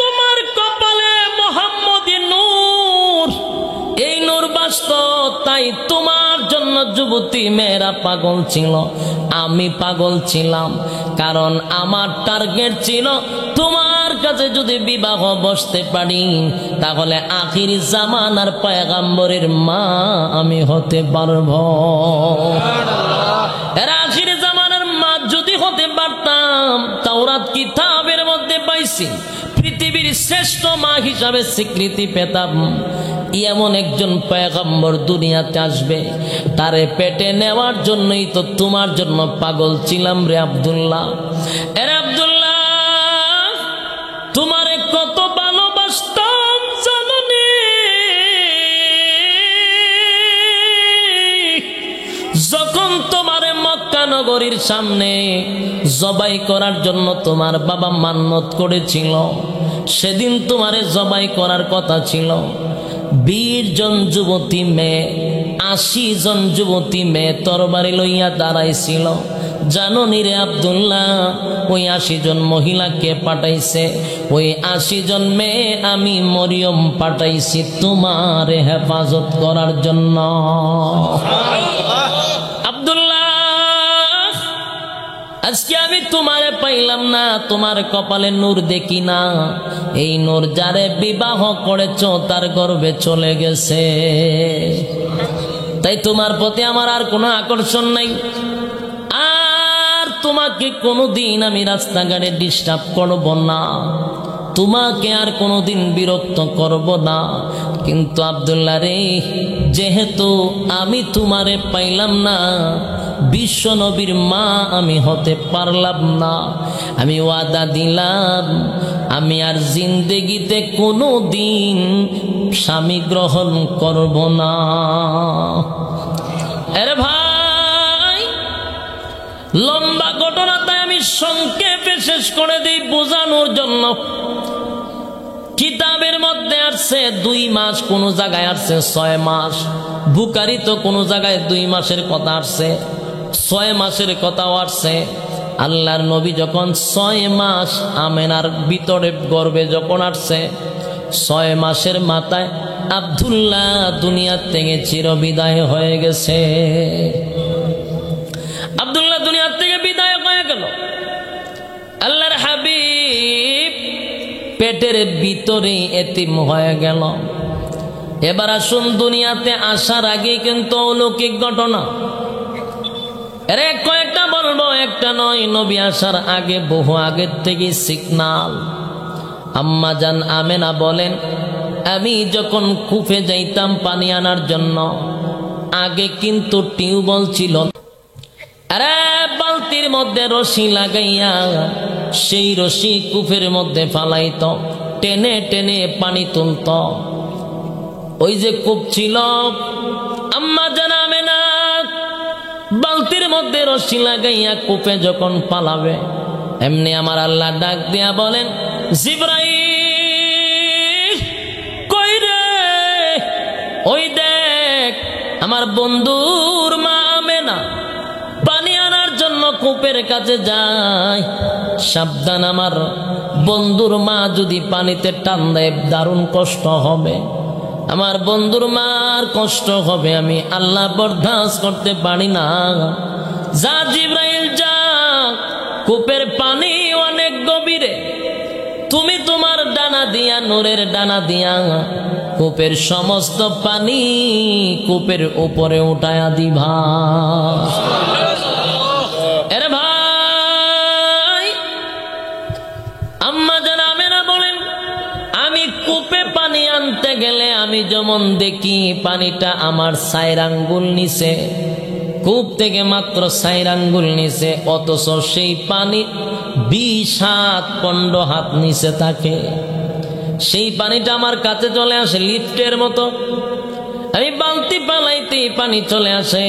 তোমার কপালে মুহাম্মদী নূর, এই নূর বাসত, তাই তোমার জন্য যুবতী মেয়েরা পাগল ছিল, আমি পাগল ছিলাম। কারণ আমার টার্গেট ছিল, তোমার কাছে যদি বিবাহ বসতে পারি তাহলে আখির জামানার পয়গম্বরের মা আমি হতে পারবো। এর আখির জামানার মা যদি হতে পারতাম, তাওরাত কিতাবের মধ্যে পাইছি পৃথিবীর শ্রেষ্ঠ মা হিসাবে স্বীকৃতি পেতাম। এমন একজন পয়গম্বর দুনিয়াতে আসবে, তারে পেটে নেওয়ার জন্যই তো তোমার জন্য পাগল ছিলাম রে আব্দুল্লাহ। এরে আব্দুল্লাহ, তোমারে কত ভালোবাসতাম জানো নি? নগরীর সামনে জবাই করার জন্য তোমার বাবা মান্নত করেছিল, সেদিন তোমারে জবাই করার কথা ছিল। 20 জন যুবতী মেয়ে, 80 জন যুবতী মেয়ে তরবারি লইয়া দাঁড়াইছিল। জানো নি রে আব্দুল্লাহ, ওই 80 জন মহিলাকে পাঠাইছে, ওই 80 জন মেয়ে আমি মরিয়ম পাঠাইছি তোমার হেফাজত করার জন্য। আব্দুল্লাহ, আজকে আমি তোমারে পাইলাম না, তোমার কপালে নূর দেখি না। এই নূর যারে বিবাহ করেছ তার গর্ভে চলে গেছে, তাই তোমার প্রতি আমার আর কোনো আকর্ষণ নাই। আর তোমাকে কোনোদিন আমি রাস্তাঘাটে ডিস্টার্ব করব না, তোমাকে আর কোনোদিন বিরক্ত করব না। কিন্তু আব্দুল্লাহ রে, যেহেতু আমি তোমারে পাইলাম না, বিশ্ব নবীর মা আমি হতে পারলাম না, আমি ওয়াদা দিলাম আমি আর জিন্দেগিতে কোনো দিন স্বামী গ্রহণ করব না। আরে ভাই, লম্বা ঘটনাটা আমি সংক্ষেপে শেষ করে দিই বোঝানোর জন্য। কিতাবের মধ্যে আসছে 2 মাস, কোন জায়গায় আসছে 6 মাস, বুখারী তো কোন জায়গায় 2 মাসের কথা আসছে, 6 মাসের কথাও আসছে। আল্লাহর নবী যখন 6 মাস আমেনার ভিতরে গর্ভে যখন আসছে, 6 মাসের মাথায় আব্দুল্লাহ দুনিয়া থেকে চিরবিদায় হয়ে গেছে। আব্দুল্লাহ দুনিয়া থেকে বিদায় হয়ে গেল। আল্লাহর হাবিব পেটের ভিতরে এতিম হয়ে গেল। এবার আসুন, দুনিয়াতে আসার আগে কিন্তু অলৌকিক ঘটনা, এর কয়েকটা বলবো, একটা নয়। নবী আসার আগে, বহু আগের থেকে সিগনাল। আম্মা জান আমেনা বলেন, আমি যখন কুফে যাইতাম পানি আনার জন্য, আগে কিন্তু টিউবওয়েল ছিল। আরে বালতির মধ্যে রশি লাগাইয়া সেই রশি কূপের মধ্যে ফালাইত, টেনে টেনে পানি তুলত। ওই যে কূপ ছিল, আম্মা জানাবে না, বালতির মধ্যে রশি লাগাইয়া কূপে যখন পালাবে, এমনি আমার আল্লাহ ডাক দিয়া বলেন, জিবরাইল কই রে? ওই দেখ আমার বন্ধুর মা আমেনা পানি আনার জন্য কূপের কাছে যায়। সাবধান, আমার বন্ধুর মা যদি পানিতে টান দেয় দারুণ কষ্ট হবে, আমার বন্ধুর মার কষ্ট হবে, আমি আল্লাহ বরদাস্ত করতে পারি না। যা জিবরাইল যা, কূপের পানি অনেক গভীরে, তুমি তোমার ডানা দিয়া, নূরের ডানা দিয়া কূপের সমস্ত পানি কূপের উপরে উঠায়া দিবা। এরে ভাই, আম্মা জান আমেনা বলেন, আমি কূপে পানি আনতে গেলে আমি যেমন দেখি পানিটা আমার 4 আঙ্গুল নিচে, কূপ থেকে মাত্র 4 আঙ্গুল নিচে, অথচ সেই পানি 20 হাত 15 হাত নিচে থাকে। সেই পানিটা আমার কাছে চলে আসে লিফটের মতো, আমি বালতি পালাইতে পানি চলে আসে,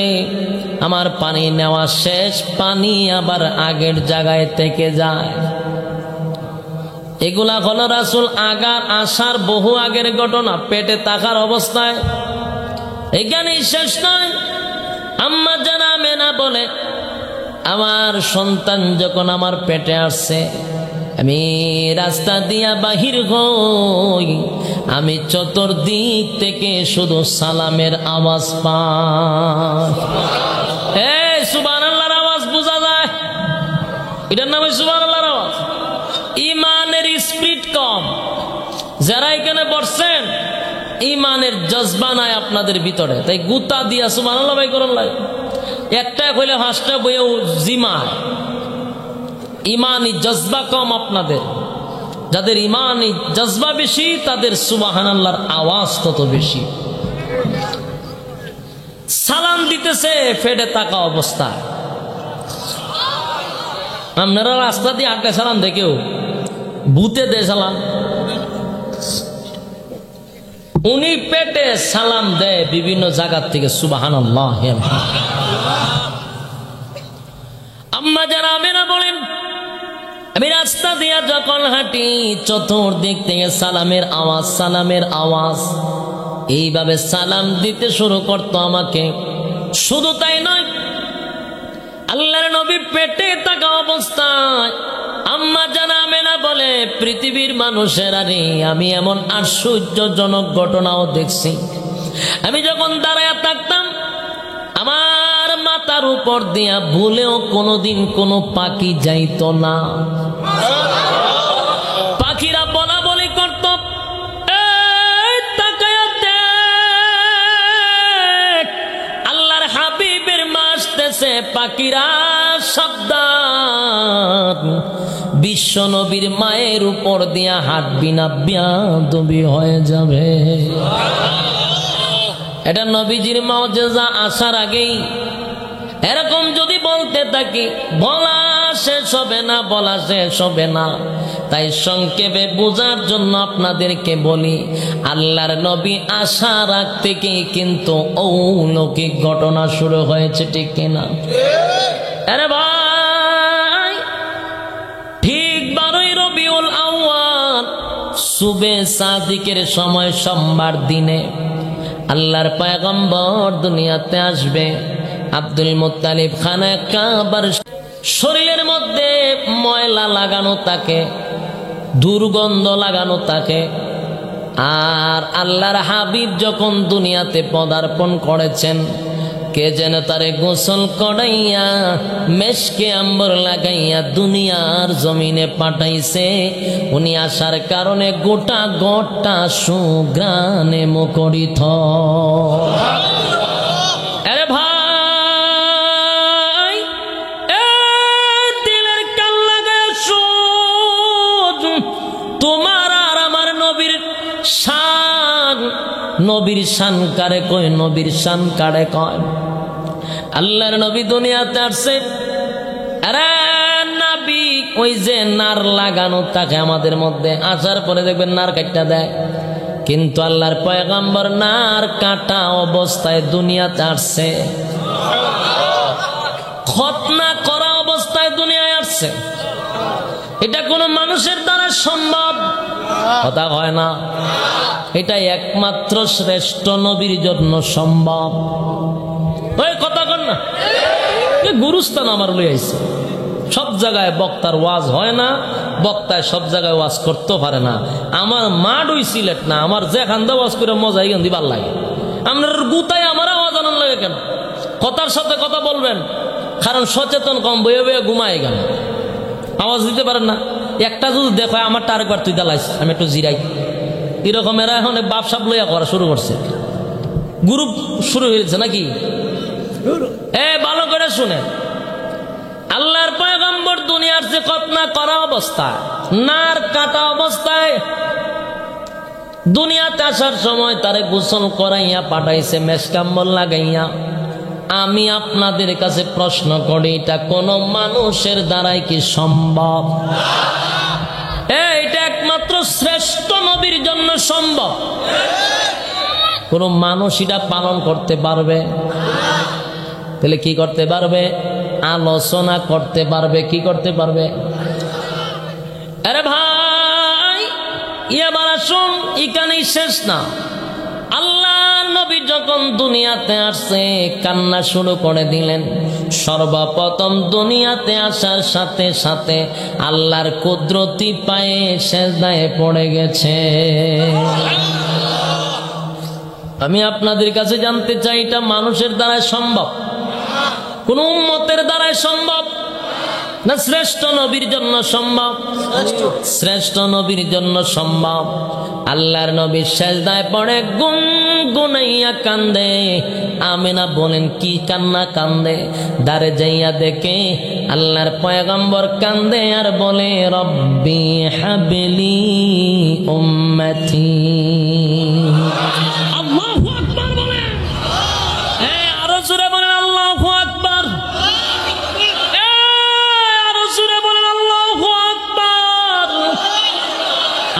আমার পানি নেওয়া শেষ, পানি আবার আগের জায়গায় থেকে যায়। এগুলা হলো রাসূল আগার আসার বহু আগের ঘটনা, পেটে থাকার অবস্থায়। এখানেই শেষ নয়। আম্মা জান আমেনা বলে, আমার সন্তান যখন আমার পেটে আসছে, আমি রাস্তা দিয়া বাহির হই, আমি চতুর্দিক থেকে শুধু সালামের আওয়াজ পাই। সুবহানাল্লাহর আওয়াজ বোঝা যায়, এটার নাম সুবহানাল্লাহর আওয়াজ। ইমানের স্পিড কম, যারা এখানে বসছেন ইমানের জজবা নাই আপনাদের ভিতরে, তাই গুতা দিয়া সুবহানাল্লাহ ভাই করন লাগে, একটা কইলে 5টা বইও জিমায়। ইমানি জজবা কম আপনাদের, যাদের ইমানি জজবা বেশি তাদের সুবহানাল্লাহর আওয়াজ তত বেশি। সালাম দিতেছে ফেটে থাকা অবস্থায়, আপনারা রাস্তা দিয়ে হাঁটলে সালাম দেখেও ভূতে দে সালাম, উনি পেটে সালাম দেয় বিভিন্ন জায়গা থেকে সুবহানাল্লাহ। আম্মা জান আমেনা বলেন, আমি রাস্তা দিয়া যখন হাঁটি চতুর্দিক থেকে সালামের আওয়াজ, সালামের আওয়াজ। এইভাবে সালাম দিতে শুরু করতো আমাকে। শুধু তাই নয়, আল্লাহর নবী পেটে থাকা অবস্থায় আম্মা জান আমেনা বলে, পৃথিবীর মানুষের আরে আমি এমন আশ্চর্যজনক ঘটনাও দেখছি। আমি যখন দাঁড়ায় থাকতাম, আমার মাথার উপর দিয়া ভুলেও কোনোদিন কোনো পাখি যাইতো না। পাখিরা বলা বলি করত, এই তাকায়া দেখ, আল্লাহর হাবিবের মা আসতেছে। পাখিরা সাবধান, বিশ্ব নবীর মায়ের উপর দিয়া হাঁটবি না, বেয়াদবি হয়ে যাবে। এটা নবীজির মুজিজা। আসার আগেই এরকম যদি বলতে থাকি, বলা শেষ হবে না, বলা শেষ হবে না। তাই সংক্ষেপে বোঝার জন্য আপনাদেরকে বলি, আল্লাহর নবী আসার আগ থেকেই কিন্তু অলৌকিক ঘটনা শুরু হয়েছে, ঠিক কিনা? আরে ভাই, ঠিক 12 রবিউল আউয়াল সুবে সাদিকের সময়, সোমবার দিনে আল্লাহর পয়গম্বর দুনিয়াতে আসবে। আব্দুল মুত্তালিব খানায় কাবার শরীরের মধ্যে ময়লা লাগানো থাকে, দুর্গন্ধ লাগানো থাকে। আর আল্লাহর হাবিব যখন দুনিয়াতে পদার্পণ করেছেন, কে যেন তারে গোসল করাইয়া মেশকে আম্বর লাগাইয়া দুনিয়ার জমিনে পাঠাইছে। উনি আসার কারণে গোটা গোটা সুগ্রানে মুখরিত। আরে ভাই, দিলের কান লাগায় শোন, তোমার আর আমার নবীর শান। নবীর শান কারে কয়? নবীর শান কারে কয়? আল্লাহর নবী দুনিয়াতে আসছে। আরে নবী ওই যে নার লাগানো থাকে আমাদের মধ্যে, আসার পরে দেখবেন নার কাটটা দেয়। কিন্তু আল্লাহর পয়গম্বর নার কাটা অবস্থায় দুনিয়াতে আসছে, খতনা করা অবস্থায় দুনিয়ায় আসছে। এটা কোনো মানুষের দ্বারা সম্ভব কথা হয় না। এটা একমাত্র শ্রেষ্ঠ নবীর জন্য সম্ভব। ওই কথা কর না, গুরুস্থান আমার লই আইছে। সব জায়গায় বক্তার ওয়াজ হয় না, বক্তায় সব জায়গায় ওয়াজ করতে পারে না। আমার মাঠ ওই সিলেট না, আমার যেখান দিয়ে ওয়াজ করে মজাই গান দিবার লাগে। আপনার গুতায় আমার আওয়াজ আনন্দ লাগে কেন? কথার সাথে কথা বলবেন, কারণ সচেতন কম, বয়ে বয়ে ঘুমায় গেল, আওয়াজ দিতে পারেন না। একটা যদি দেখো আমারটা আরেকবার তুই দালাইস, আমি একটু জিরাই। এরকম এরা এখন বাপসাপ লইয়া করা শুরু করছে, গ্রুপ শুরু হয়েছে নাকি? ভালো করে শুনে, আল্লাহর পয়গম্বর দুনিয়ার যে খতনা করা অবস্থায়, নার কাটা অবস্থায় দুনিয়াতে আসার সময় তারে গোসল করাইয়া পাঠাইছে মেশকাম্বল লাগাইয়া। আমি আপনাদের কাছে প্রশ্ন করি, এটা কোন মানুষের দ্বারাই কি সম্ভব? এটা একমাত্র শ্রেষ্ঠ নবীর জন্য সম্ভব। কোন মানুষ এটা পালন করতে পারবে? তাহলে কি করতে পারবে? আলোচনা করতে পারবে। কি করতে পারবে? আরে ভাই, এবার আসুন, এখানেই শেষ না। আল্লাহ নবী যখন দুনিয়াতে আসছে, কান্না শুরু করে দিলেন। সর্বপ্রথম দুনিয়াতে আসার সাথে সাথে আল্লাহর কুদরতি পায়ে সেজদায় পড়ে গেছে। আমি আপনাদের কাছে জানতে চাই, এটা মানুষের দ্বারাই সম্ভব? কোন উম্মতের দ্বারাই সম্ভব না শ্রেষ্ঠ নবীর জন্য সম্ভব? শ্রেষ্ঠ নবীর জন্য সম্ভব। আল্লাহর নবী সেজদায় পড়ে গুনগুনাইয়া কান্দে। আমিনা বলেন, কি কান্না কান্দে? দাঁড়ে যাইয়া দেখে আল্লাহর পয়গম্বর কান্দে আর বলে, রব্বি হাবলি উম্মতি। আল্লাহু আকবার বলেন, আরো জোরে বলেন আল্লাহু আকবার। আরো জোরে বলেন আল্লাহু আকবার।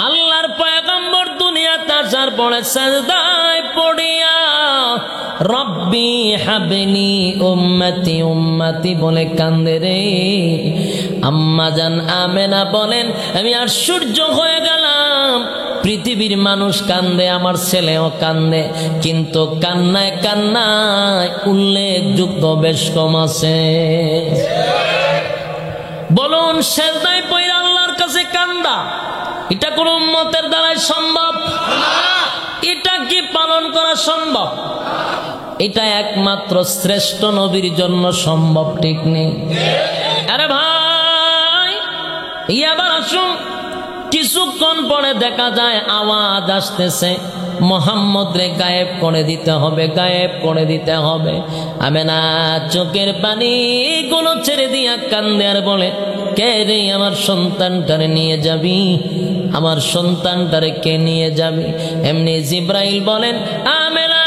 আল্লাহর পয়গম্বর দুনিয়াতে আসার পরে সাজদায় পড়িয়া রব্বি হাবনি উম্মতি উম্মতি বলে কান্দে রে। আম্মা জান আমেনা বলেন আমি আশ্চর্য হয়ে গেলাম, পৃথিবীর মানুষ কান্দে, আমার ছেলেও কান্দে, কিন্তু কান্নায় কান্নায় উল্লেখযোগ্য বেশ কম আছে। বলুন সেজদায় পড়ে আল্লাহর কাছে কান্দা, এটা কোন উম্মতের দ্বারাই সম্ভব? এটা কি পালন করা সম্ভব? এটা একমাত্র শ্রেষ্ঠ নবীর জন্য সম্ভব, ঠিক নেই? আরে ভাই, এবার আসুন, কিছুক্ষণ পরে দেখা যায় আওয়াজ আসতেছে, মোহাম্মদ রে গায়েব করে দিতে হবে, গায়েব করে দিতে হবে। আমেনা চোখের পানি গুলো ছেড়ে দিয়া কান্দে আর বলে, কে রে আমার সন্তানটারে নিয়ে যাবি? আমার সন্তানটারে কে নিয়ে যাবি? এমনি জিব্রাইল বলেন, আমেনা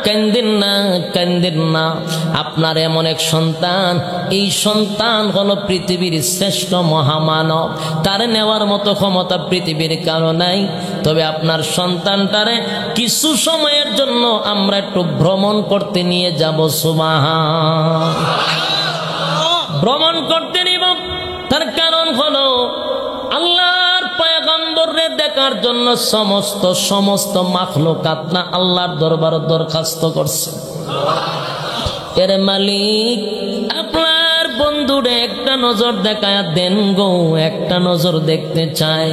কান্দিন না, কান্দিন না, আপনার এমন এক সন্তান, এই সন্তান হলো পৃথিবীর শ্রেষ্ঠ মহামানব, তার নেওয়ার মতো ক্ষমতা পৃথিবীর কারো নাই। তবে আপনার সন্তানটারে কিছু সময়ের জন্য আমরা একটু ভ্রমণ করতে নিয়ে যাব। সুবহান, ভ্রমণ করতে নিব। তার কারণ হলো আল্লাহর পয়গম্বররে দেখার জন্য সমস্ত মাখলুকাত না আল্লাহর দরবারে দরখাস্ত করছে। এর মালিক আপনার বন্ধুরে একটা নজর দেখায় দেন গো, একটা নজর দেখতে চায়।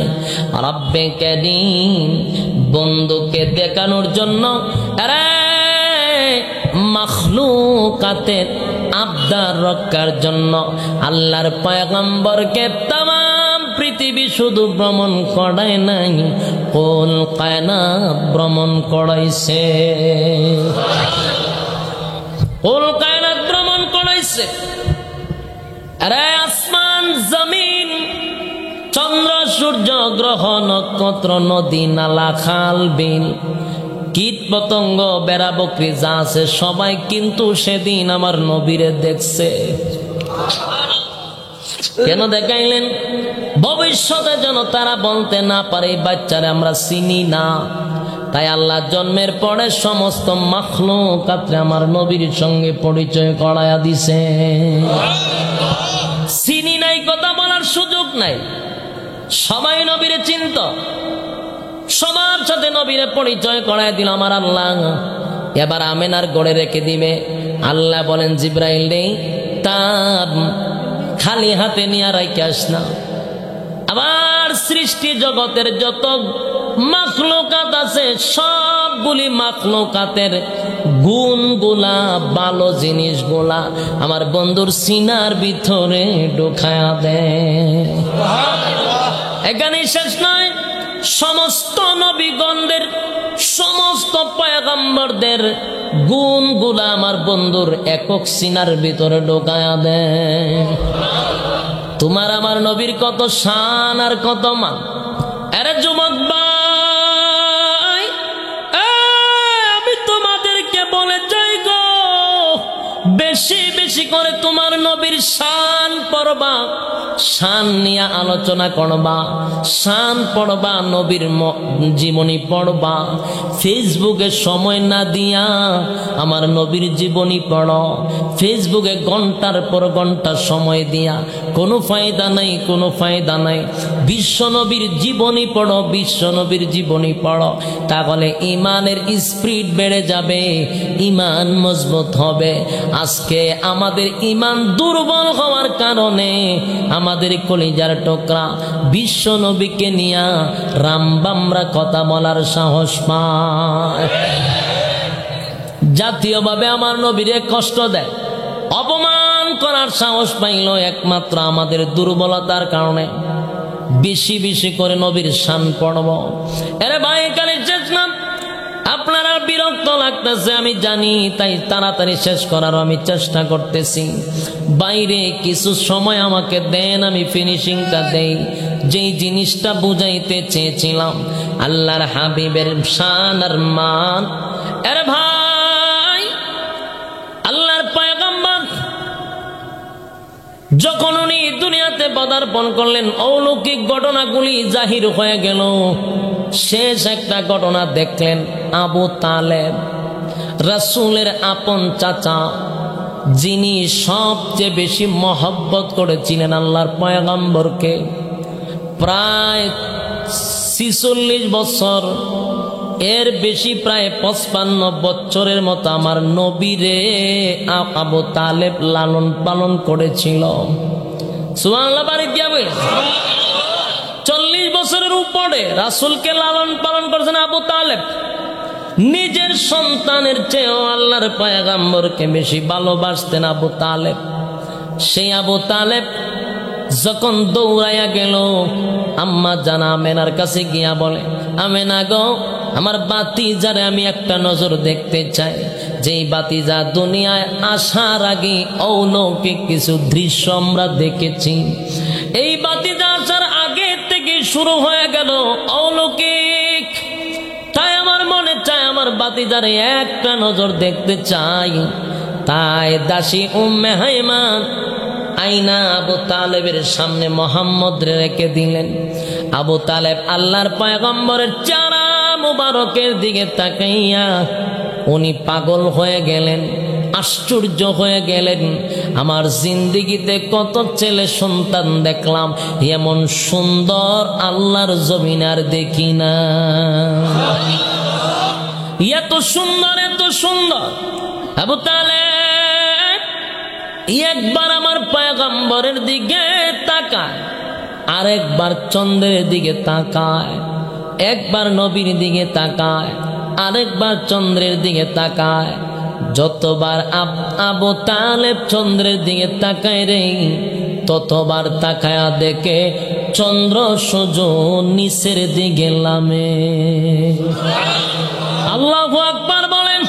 রব্বে কারীম বন্ধুকে দেখানোর জন্য আরে মাখলুকাতের আবদার রক্ষার জন্য আল্লাহর পয়গম্বরকে তামাম পৃথিবী শুধু ভ্রমণ করায় নাই, কুল কায়নাত ভ্রমণ করাইছে, কুল কায়নাত ভ্রমণ করাইছে। আরে আসমান জমিন, চন্দ্র সূর্য গ্রহ নক্ষত্র নদী নালা খাল বিল কীট পতঙ্গ বেড়া বকরি যা আছে সবাই কিন্তু সেদিন আমার নবীরে দেখছে। কেন দেখাইলেন? ভবিষ্যতে যেন তারা বলতে না পারে বাচ্চারা আমরা চিনি না। তাই আল্লাহ জন্মের পরে সমস্ত মাখলুকাতরে আমার নবীর সঙ্গে পরিচয় করায়া দিছে। চিনি নাই কথা বলার সুযোগ নাই, সবাই নবীরে চিনত, সবার সাথে নবীরে পরিচয় করায় দিল আমার আল্লাহ। এবার আমেনার গড়ে রেখে দিবে। আল্লাহ বলেন জিব্রাইল রে, তার খালি হাতে নিয়ে রাইকে আস না। আবার সৃষ্টি জগতের যত মাখলুকাত আছে সবগুলি মাখলুকাতের গুণগুলা ভালো জিনিসগুলা আমার বন্ধুর সিনার ভিতরে ঢোকায়া দেয়। এখানে শেষ নয়, সমস্ত নবীগণদের সমস্ত পয়গম্বরদের গুণগুলা আমার বন্ধুর একক সিনার ভিতরে ঢোকায়া দেয়। তোমার আমার নবীর কত শান আর কত মান। আরে যুবক ভাই, আমি তোমাদেরকে বলে যাই গো, বেশি বেশি করে তোমার নবীর শান পড়বা, শান নিয়ে আলোচনা করবা, শান পড়বা, নবীর জীবনী পড়বা। ফেসবুকে সময় না দিয়া আমার নবীর জীবনী পড়ো। ফেসবুকে ঘন্টার পর ঘন্টা সময় দিয়া কোনো ফায়দা নাই, কোনো ফায়দা নাই। বিশ্ব নবীর জীবনী পড়ো, বিশ্ব নবীর জীবনী পড়ো, তাহলে ইমানের স্পিরিট বেড়ে যাবে, ইমান মজবুত হবে। আজকে আমাদের ইমান দুর্বল হওয়ার কারণে আমাদের কলিজার টুকরা বিশ্ব নবীকে নিয়া রামবামরা কথা বলার সাহস পায়। জাতীয়ভাবে আমার নবীরে কষ্ট দেয়, অপমান করার সাহস পাইল একমাত্র আমাদের দুর্বলতার কারণে। বেশি বেশি করে নবীর শান পড়ব। আরে ভাই, এখানে শেষ না, আপনারা বিরক্ত লাগতেছে আমি জানি, তাই তাড়াতাড়ি শেষ করার আমি চেষ্টা করতেছি। বাইরে কিছু সময় আমাকে দেন, আমি ফিনিশিংটা দেই। যেই জিনিসটা বুঝাইতে চেয়েছিলাম আল্লাহর হাবিবের শান আর মান। আরে ভাই, আল্লাহর পয়গম্বর যখন উনি দুনিয়াতে পদার্পণ করলেন, অলৌকিক ঘটনাগুলি জাহির হয়ে গেল। শেষ একটা ঘটনা দেখলেন, আবু তালেব রাসূলের আপন চাচা, যিনি সবচেয়ে বেশি মহব্বত করেছিলেন আল্লাহর পয়গম্বরকে, প্রায় ৪৬ বছর, এর বেশি প্রায় ৫৫ বছরের মতো আমার নবীরে আবু তালেব লালন পালন করেছিল। সুবহানাল্লাহ, বাড়ি দিয়া বল। ৪০ বছরের উপরে রাসূলকে লালন পালন করেছেন আবু তালেব। নিজের সন্তানের চেয়েও আল্লাহর পয়গম্বরকে বেশি ভালোবাসতেন আবু তালেব। সেই আবু তালেব যখন দৌড়াইয়া গেল আম্মা জানা আমেনার কাছে গিয়া বলে, আমেনা গো, আমার বাতিজারে আমি একটা নজর দেখতে চাই। যেই বাতিজা দুনিয়ায় আসার আগে অলৌকিক কিছু দৃশ্য আমরা দেখেছি, এই বাতিজা আসার আগে থেকে শুরু হয়ে গেল অলৌকিক। তাই আমার মনে চায় আমার বাতিজারে একটা নজর দেখতে চাই। তাই দাসী উম্মে হাইমান আইনা আবু তালেবের সামনে মোহাম্মদ রেখে দিলেন। আবু তালেব আল্লাহর পয়গম্বরের চেহারা মুবারকের দিকে তাকাইয়া উনি পাগল হয়ে গেলেন, আশ্চর্য হয়ে গেলেন। আমার জিন্দেগিতে কত ছেলে সন্তান দেখলাম, এমন সুন্দর আল্লাহর জমিন আর দেখি না। এত সুন্দর, এত সুন্দর। আবু তালেব একবার আমার পয়গম্বরের দিকে তাকায়, আরেকবার চন্দ্রের দিকে তাকায়, একবার নবীর দিকে তাকায়, আরেকবার চন্দ্রের দিকে তাকায়। যতবার আবু তালেব চন্দ্রের দিকে তাকায় রে, ততবার তাকায়া দেখে চন্দ্র সূর্য নিচের দিকে নামে। আল্লাহু আকবার বলেন।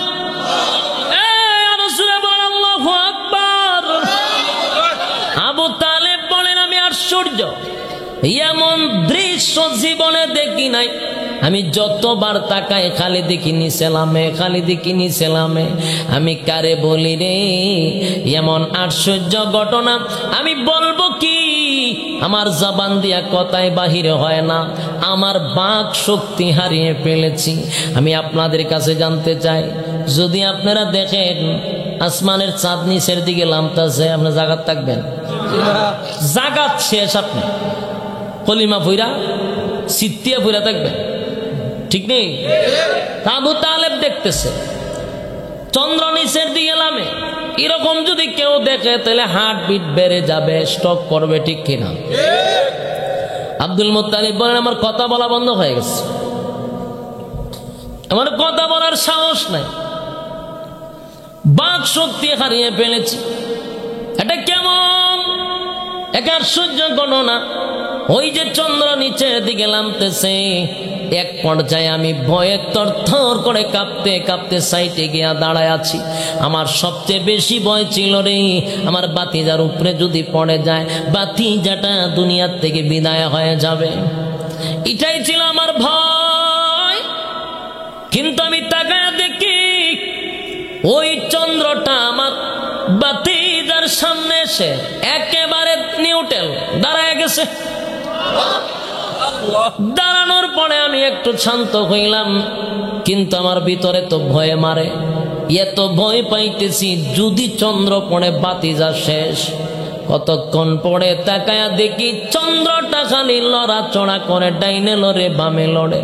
আবু তালেব বলেন, আমি আশ্চর্য, এমন দৃশ্য জীবনে দেখি নাই। আমি যতবার তাকাই খালি দেখি নিচেলামে, খালি দেখি নিচেলামে। আমি কারে বলি রে এমন আশ্চর্য ঘটনা, আমি বলবো কি? আমার জবান দিয়া কথাই বাহিরে হয় না, আমার বাক শক্তি হারিয়ে ফেলেছি। আমি আপনাদের কাছে জানতে চাই, যদি আপনারা দেখেন আসমানের চাঁদ নিচের দিকে নামতেছে, আপনি জাগাত থাকবেন? জাগাত শেষ, আপনি কলিমা ফুইরা সিত্তিয়া ফুইরা থাকবেন, ঠিক নেই? আবু তালেব দেখতেছে চন্দ্র নিচের দিকে নামে। এরকম যদি কেউ দেখে তাহলে হার্ট বিট বেড়ে যাবে, স্ট্রোক করবে, ঠিক কিনা? আব্দুল মুত্তালিব বলেন, আমার কথা বলা বন্ধ হয়ে গেছে, আমার কথা বলার সাহস নাই, বাক শক্তি হারিয়ে ফেলেছি। এটা কেমন এক আশ্চর্য ঘটনা! ওই যে চন্দ্র নিচের দিকে নামতেছে, এক পর্যায়ে আমি ভয়ে থরথর করে কাঁপতে কাঁপতে সাইটে গিয়া দাঁড়ায় আছি। আমার সবচেয়ে বেশি ভয় ছিল রে, আমার বাতিজার উপরে যদি পড়ে যায়, বাতিজাটা দুনিয়ার থেকে বিদায় হয়ে যাবে, এটাই ছিল আমার ভয়। কিন্তু আমি তাকায় দেখি ওই চন্দ্রটা আমার বাতিজার সামনে এসে একেবারে নিউট্রাল দাঁড়ায় গেছে। দাঁড়ানোর পরে আমি একটু শান্ত হইলাম, কিন্তু আমার ভিতরে তো ভয়ে মারে। এত ভয় পাইতেছি, যদি চন্দ্র পড়ে বাতিজা শেষ। কতক্ষণ পরে তাকায়া দেখি চন্দ্রটা খালি লড়াচড়া করে, ডাইনে লড়ে বামে লড়ে।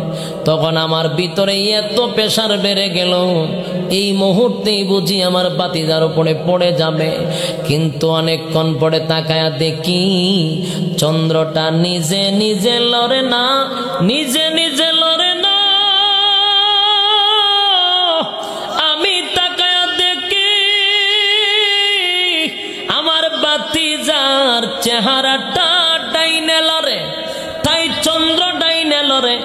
তখন আমার ভিতরে এত প্রেসার বেড়ে গেল, এই মুহূর্তেই বুঝি আমার বাতিজার উপরে পড়ে যাবে। কিন্তু অনেকক্ষণ পরে তাকায়া দেখি চন্দ্রটা নিজে নিজে লড়ে না, নিজে নিজে লড়ে না। আমি তাকায়া দেখি আমার বাতিজার চেহারাটা ডাইনে লড়ে, তাই চন্দ্র ডাইনে লড়ে,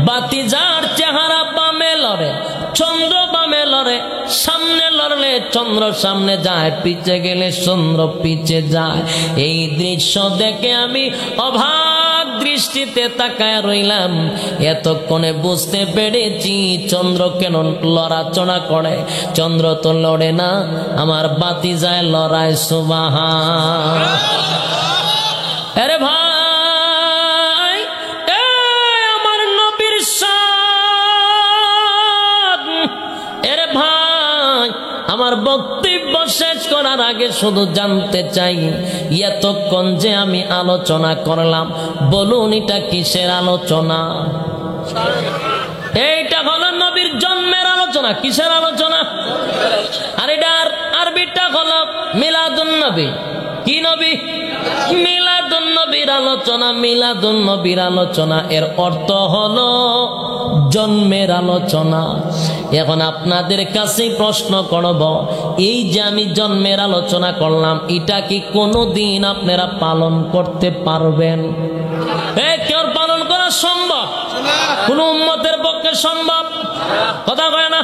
বাতিজার চেহারা বামে লড়ে, চন্দ্র বামে লড়ে। সামনে লড়লে চন্দ্র সামনে যায়, পিছে গেলে চন্দ্র পিছে যায়। এই দৃশ্য দেখে আমি অবাক দৃষ্টিতে তাকায় রইলাম। এতক্ষণে বুঝতে পেরেছি চন্দ্র কেন লড়াচড়া করে। চন্দ্র তো লড়ে না, আমার বাতিজায় লড়ায়। সুবহান। আরে ভাই, আমার নবীর শান। এরে ভাই, আগে শুধু জানতে চাই, এতক্ষণ যে আমি আলোচনা করলাম, বলুন এটা কিসের আলোচনা? এইটা হলো নবীর জন্মের আলোচনা। কিসের আলোচনা? আর এটার আরবিটা হলো মিলাদুন নবী। কি নবী? মিলাদুন নবীর আলোচনা। মিলাদুন নবীর আলোচনা এর অর্থ হলো জন্মের আলোচনা। এখন আপনাদের কাছে প্রশ্ন করব, এই যে আমি জন্মের আলোচনা করলাম, এটা কি কোনোদিন আপনারা পালন করতে পারবেন? কেউ পালন করা সম্ভব? কোন উম্মতের পক্ষে সম্ভব? কথা কয় না।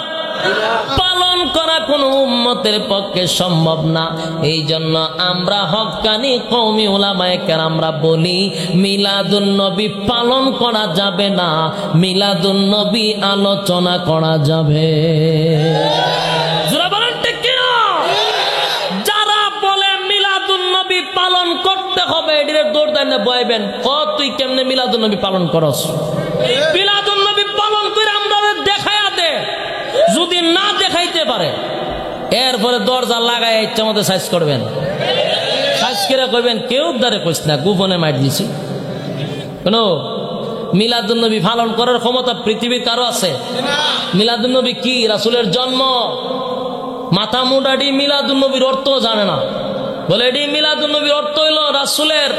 পালন করা কোন উম্মতের পক্ষে সম্ভব না। এই জন্য আমরা হক্কানি কওমি উলামায়ে কেরামরা বলি, মিলাদুন নবী পালন করা যাবে না, মিলাদুন নবী আলোচনা করা যাবে। যারা বলে মিলাদুন নবী পালন করতে হবে, এটির দৌড় দেন বয়বেন, তুই কেমনে মিলাদুন নবী পালন করস? মিলাদুন নবী পালন করে আমরা দেখায়া দে। যদি না দেখাইতে পারে, এরপরে দরজা লাগাই ইচ্ছা মতো সাইজ করবেন। সাইজ করে কইবেন কেউ দ্বারে কইস না, গোপনে মার দিছি। কেন? মিলাদুন নবী পালন করার ক্ষমতা পৃথিবীর কারো আছে? মিলাদুন নবী কি? রাসূলের জন্ম। মাথা মুডাডি মিলাদুন নবীর অর্থ জানে না, বলে এটি মিলাদুন নবীর অর্থ হইল রাসূলের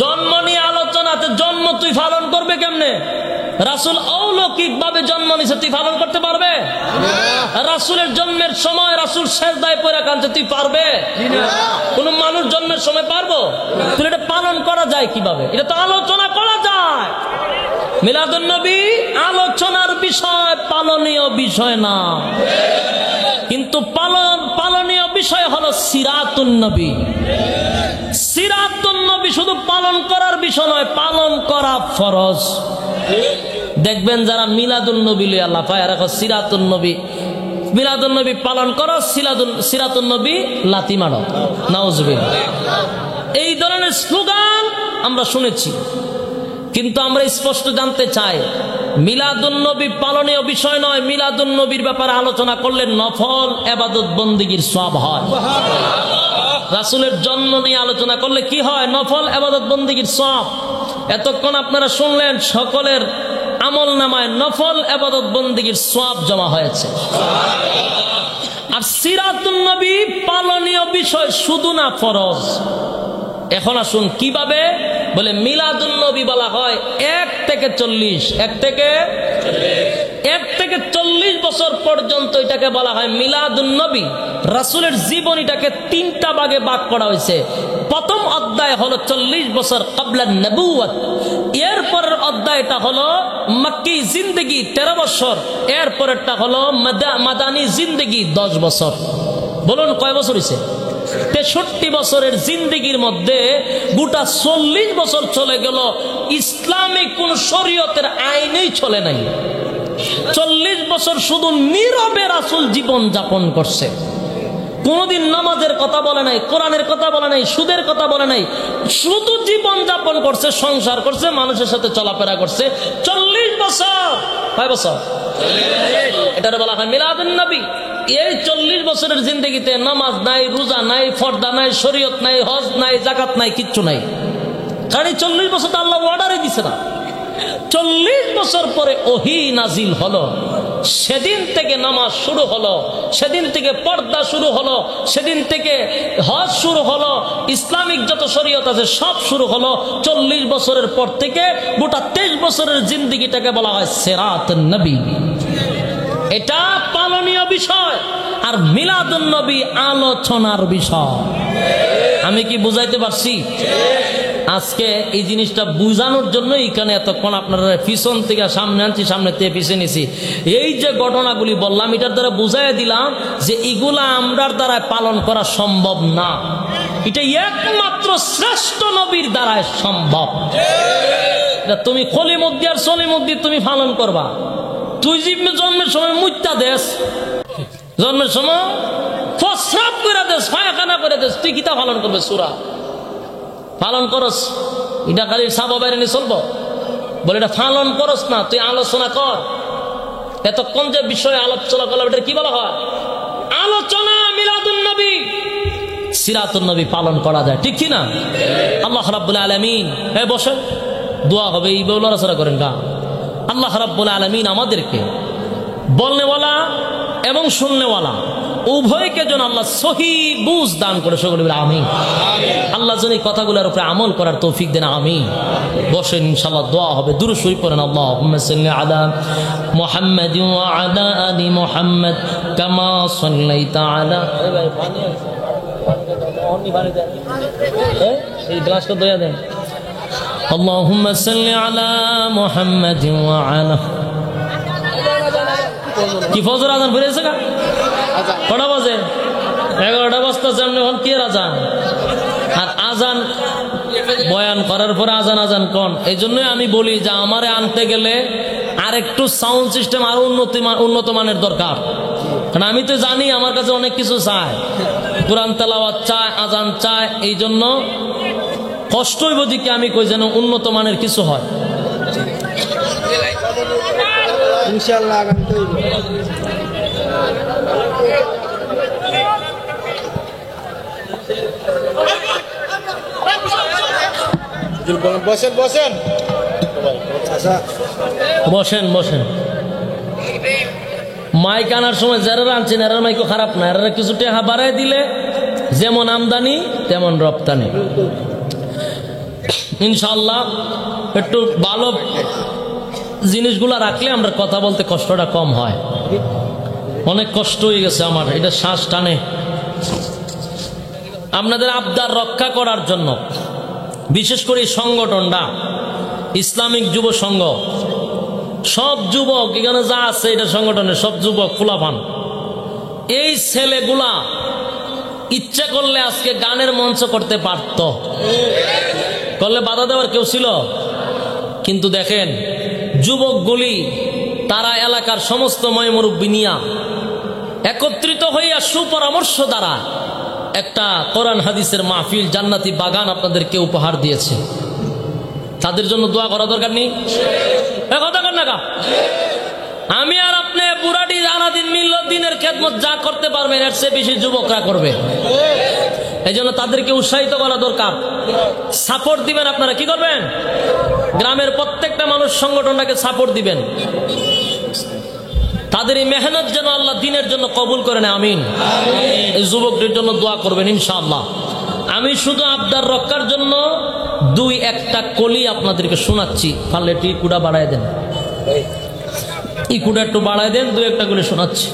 জন্ম নিয়ে আলোচনাতে। জন্ম তুই পালন করবে কেমনে? রাসূল অলৌকিক ভাবে জন্ম নিছে, তুই পালন করতে পারবে? রাসূলের জন্মের সময় রাসূল সেজদায় পড়ে কাঁদছে, তুই পারবে? কোন মানুষ জন্মের সময় পারবো? তুই এটা পালন করা যায় কিভাবে? এটা তো আলোচনা করা যায়। মিলাদুন নবী আলোচনার বিষয়, পালনীয় বিষয় না। কিন্তু পালনীয় বিষয় হলো সিরাতুন নবী। সিরাতুন নবী শুধু পালন করার বিষয় নয়, পালন করা ফরজ। দেখবেন যারা মিলাদুন নবী লইয়া লাফায়, আর এখন সিরাতুন নবী, মিলাদুন নবী পালন করো, সিরাতুন নবী লাথি মারো, নাউজুবিল্লাহ। এই ধরনের স্লোগান আমরা শুনেছি, কিন্তু আমরা স্পষ্ট জানতে চাই, মিলাদুন নবী পালনীয় বিষয় নয়। মিলাদুন নবীর ব্যাপারে আলোচনা করলে নফল ইবাদত বন্দেগীর সওয়াব হয়। রাসূলের জন্ম নিয়ে আলোচনা করলে কি হয়? নফল ইবাদত বন্দেগীর সওয়াব। এতক্ষণ আপনারা শুনলেন সকলের আমল নামায় নফল ইবাদত বন্দেগীর সওয়াব জমা হয়েছে। আর সিরাতুন নবী পালনীয় বিষয়, শুধু না ফরজ। এখন আসুন কিভাবে? বলে মিলাদুন নবী বলা হয় 1 থেকে 40, 1 থেকে 40 বছর পর্যন্ত এটাকে বলা হয় মিলাদুন নবী। রাসূলের জীবনীটাকে 3টা ভাগে ভাগ করা হয়েছে। প্রথম অধ্যায় হলো 40 বছর ক্বাবলা নবুয়ত, এরপরের অধ্যায়টা হলো মক্কি জিন্দেগি 13 বছর, এরপরেরটা হলো মাদানী জিন্দেগি 10 বছর। বলুন কয় বছর হয়েছে? 63 বছরের জিন্দেগির মধ্যে গোটা 40 বছর চলে গেল, ইসলামিক কোন শরীয়তের আইনেই চলে নাই। 40 বছর শুধু নীরবে রাসূল জীবন যাপন করছে। কোনদিন নামাজের কথা বলে নাই, কোরআনের কথা বলে নাই, সুদের কথা বলে নাই, শুধু জীবন যাপন করছে, সংসার করছে, মানুষের সাথে চলাফেরা করছে 40 বছর। কয় বছর? এটারে বলা হয় মিলাদুন নবী। এই 40 বছরের জিন্দগিতে নামাজ নাই, রোজা নাই, ফরদা নাই, শরীয়ত নাই, হজ নাই, যাকাত নাই, কিচ্ছু নাই। কারণ 40 বছর তো আল্লাহ অর্ডারই দিছে না। 40 বছর পরে ওহী নাজিল হলো, সেদিন থেকে নামাজ শুরু হলো, সেদিন থেকে পর্দা শুরু হলো, সেদিন থেকে হজ শুরু হলো, ইসলামিক যত শরীয়ত আছে সব শুরু হলো। 40 বছরের পর থেকে গোটা 23 বছরের জিন্দেগিটাকে বলা হয় সিরাতুন নবী। এটা পালনীয় বিষয়। আর মিলাদুন নবী আলোচনার বিষয়। আমি কি বুঝাইতে পারছি? আজকে এই জিনিসটা বুঝানোর জন্য এখানে এতক্ষণ আপনারা পিছন থেকে সামনে আনছি, সামনে থেকে পিছিয়ে নিছি। এই যে ঘটনাগুলি বললাম, এটার দ্বারা বুঝাই দিলাম যে এগুলা আমরার দ্বারা পালন করা সম্ভব না। এটা একমাত্র শ্রেষ্ঠ নবীর দ্বারাই সম্ভব। এটা তুমি খলিমুদ্দি আর সলিমুদ্দি তুমি পালন করবা। তুই জন্মের সময় মুত্তা দেশ, জন্মের সময় প্রস্রাব করে দেশ, পায়খানা করে দেশ, তুই কিতা পালন করবে? সূরা পালন করস, এটা খালি সাবা বাইরে নিয়ে চলবো? বলে এটা পালন করস না, তুই আলোচনা কর। এতক্ষণ যে বিষয়ে আলোচনা করলাম, এটা কি বলা হয়? আলোচনা। মিলাদুন নবী সিরাতুন নবী পালন করা যায়, ঠিক কি না? আল্লাহ রাব্বুল আলামিন, বসেন, দোয়া হবে, এই লড়াচড়া করেন গা। আল্লাহ রাব্বুল আলামিন আমাদেরকে বলনেওয়ালা এবং শুননেওয়ালা উভয়কে যেন আল্লাহ সহি বুঝ দান করে, সকলে বলে আমিন। আল্লাহ যেন এই কথাগুলোর উপরে আমল করার তৌফিক দেন, আমিন। বসেন, ইনশাআল্লাহ দোয়া হবে। দুরূদ শরীফ পড়েন। আল্লাহুম্মা সাল্লি আলা মুহাম্মাদিন ওয়া আলা আলি মুহাম্মাদ কামা সাল্লাইতা আলা, এই গ্লাসটা দয়া দেন। আল্লাহুম্মা সাল্লি আলা মুহাম্মাদিন ওয়া আলা, কি ফজর আজান ফিরেছে কা? কটা বাজে? 11টা বাজতেছে। আপনি এখন কি আজান? আর আজান বয়ান করার পরে আজান কোন? এই জন্যই আমি বলি যে আমারে আনতে গেলে আর একটু সাউন্ড সিস্টেম আরো উন্নত মানের দরকার। কারণ আমি তো জানি আমার কাছে অনেক কিছু চায়, কোরআন তেলাওয়াত চায়, আজান চায়। এই জন্য কষ্ট হইব দিকে আমি কই যেন উন্নত মানের কিছু হয়। ইনশাআল্লাহ আগামী তো বসেন বসেন বসেন বসেন। মাইক আনার সময় যারা আনছেন এরার মাইকও খারাপ না, এরা কিছু টাকা বাড়াই দিলে যেমন আমদানি তেমন রপ্তানি। ইনশাআল্লাহ একটু ভালো জিনিসগুলা রাখলে আমরা কথা বলতে কষ্টটা কম হয়। অনেক কষ্ট হয়ে গেছে আমার, এটা শ্বাস টানে। আপনাদের আবদার রক্ষা করার জন্য বিশেষ করে এই সংগঠনটা ইসলামিক যুব সংঘ, সব যুবক এখানে যা আছে এটা সংগঠনের সব যুবক ফুলাফান, এই ছেলেগুলা ইচ্ছা করলে আজকে গানের মঞ্চ করতে পারত, করলে বাধা দেওয়ার কেউ ছিল। কিন্তু দেখেন যুবকগুলি তারা এলাকার সমস্ত ময়মুরব্বী নিয়া একত্রিত হইয়া সুপরামর্শ দ্বারা একটা কোরআন হাদিসের মাহফিল, জান্নাতি বাগান আপনাদেরকে উপহার দিয়েছে। তাদের জন্য দোয়া করা দরকার নেই? কথা কর না কা? আমি আর আপনি বুড়াটি জানাদিন মিলল দিনের খেদমত যা করতে পারবেন এর চেয়ে বেশি যুবকরা করবে। এই জন্য তাদেরকে উৎসাহিত করা দরকার, সাপোর্ট দিবেন। আপনারা কি করবেন? গ্রামের প্রত্যেকটা মানুষ সংগঠনটাকে সাপোর্ট দিবেন। তাদের এই মেহনত যেন আল্লাহ দিনের জন্য কবুল করেন, আমিন। এই যুবকদের জন্য দোয়া করবেন ইনশাআল্লাহ। আমি শুধু আবদার রক্ষার জন্য 2-1টা কলি আপনাদেরকে শোনাচ্ছি। পারলে একটু ইকুটা বাড়ায় দেন, ইকুটা একটু বাড়ায় দেন। 2-1টা কলি শোনাচ্ছি।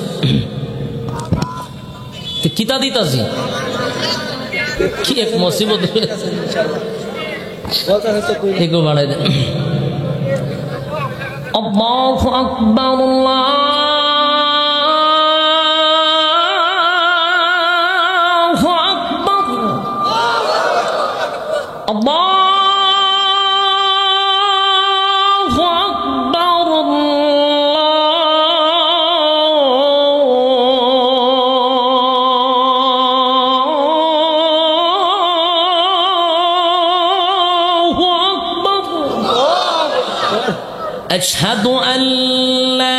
কিতা দিতাছি কি এক মুসিবত একটু বাড়ায় দেন। আল্লাহু আকবার, আল্লাহু আকবার, আল্লাহু আকবার, আল্লাহু আকবার। আশহাদু আল্লা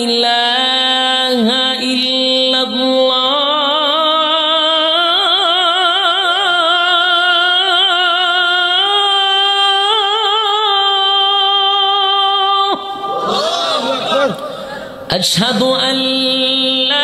ইলাহা ইল্লাল্লাহ আশহাদু আল্লা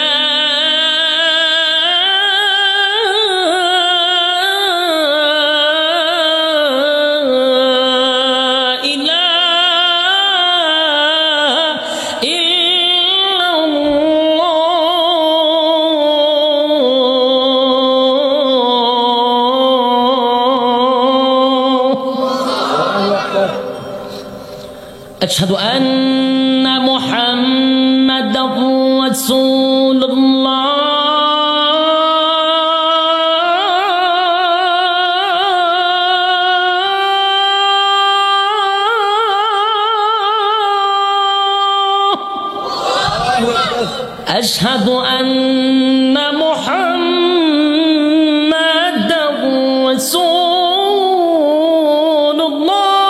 أشهد أن محمدا رسول الله أشهد أن محمدا رسول الله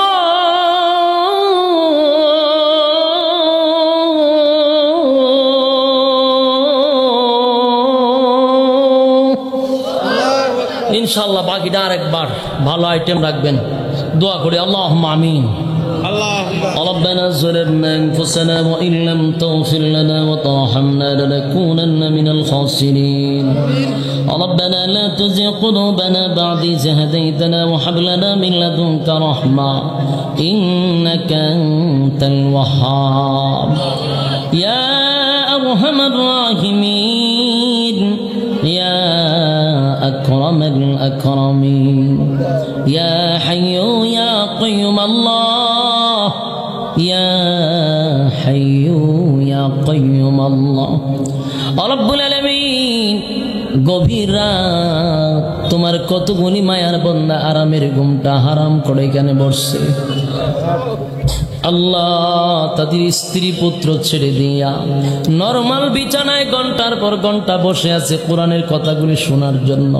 ইনশাআল্লাহ বাকিটা আরেকবার ভালো আইটেম রাখবেন দোয়া করি আল্লাহুম্মা আমিন ربنا ظلمنا أنفسنا وإن لم تغفر لنا وترحمنا لنكونن من الخاسرين ربنا لا تزغ قلوبنا بعد إذ هديتنا وهب لنا من لدنك رحمة إنك أنت الوهاب يا أرحم الراحمين يا أكرم الأكرمين يا حي يا قيوم الله يا حي يا قيوم الله رب العالمين গভীর রাত তোমার কতগুলি মায়ার বান্দা আরামের ঘুমটা হারাম করে এখানে বসছে আল্লাহ তাদের স্ত্রী পুত্র ছেড়ে দিয়া নরমাল বিছানায় ঘন্টার পর ঘন্টা বসে আছে কোরআনের কথাগুলি শোনার জন্য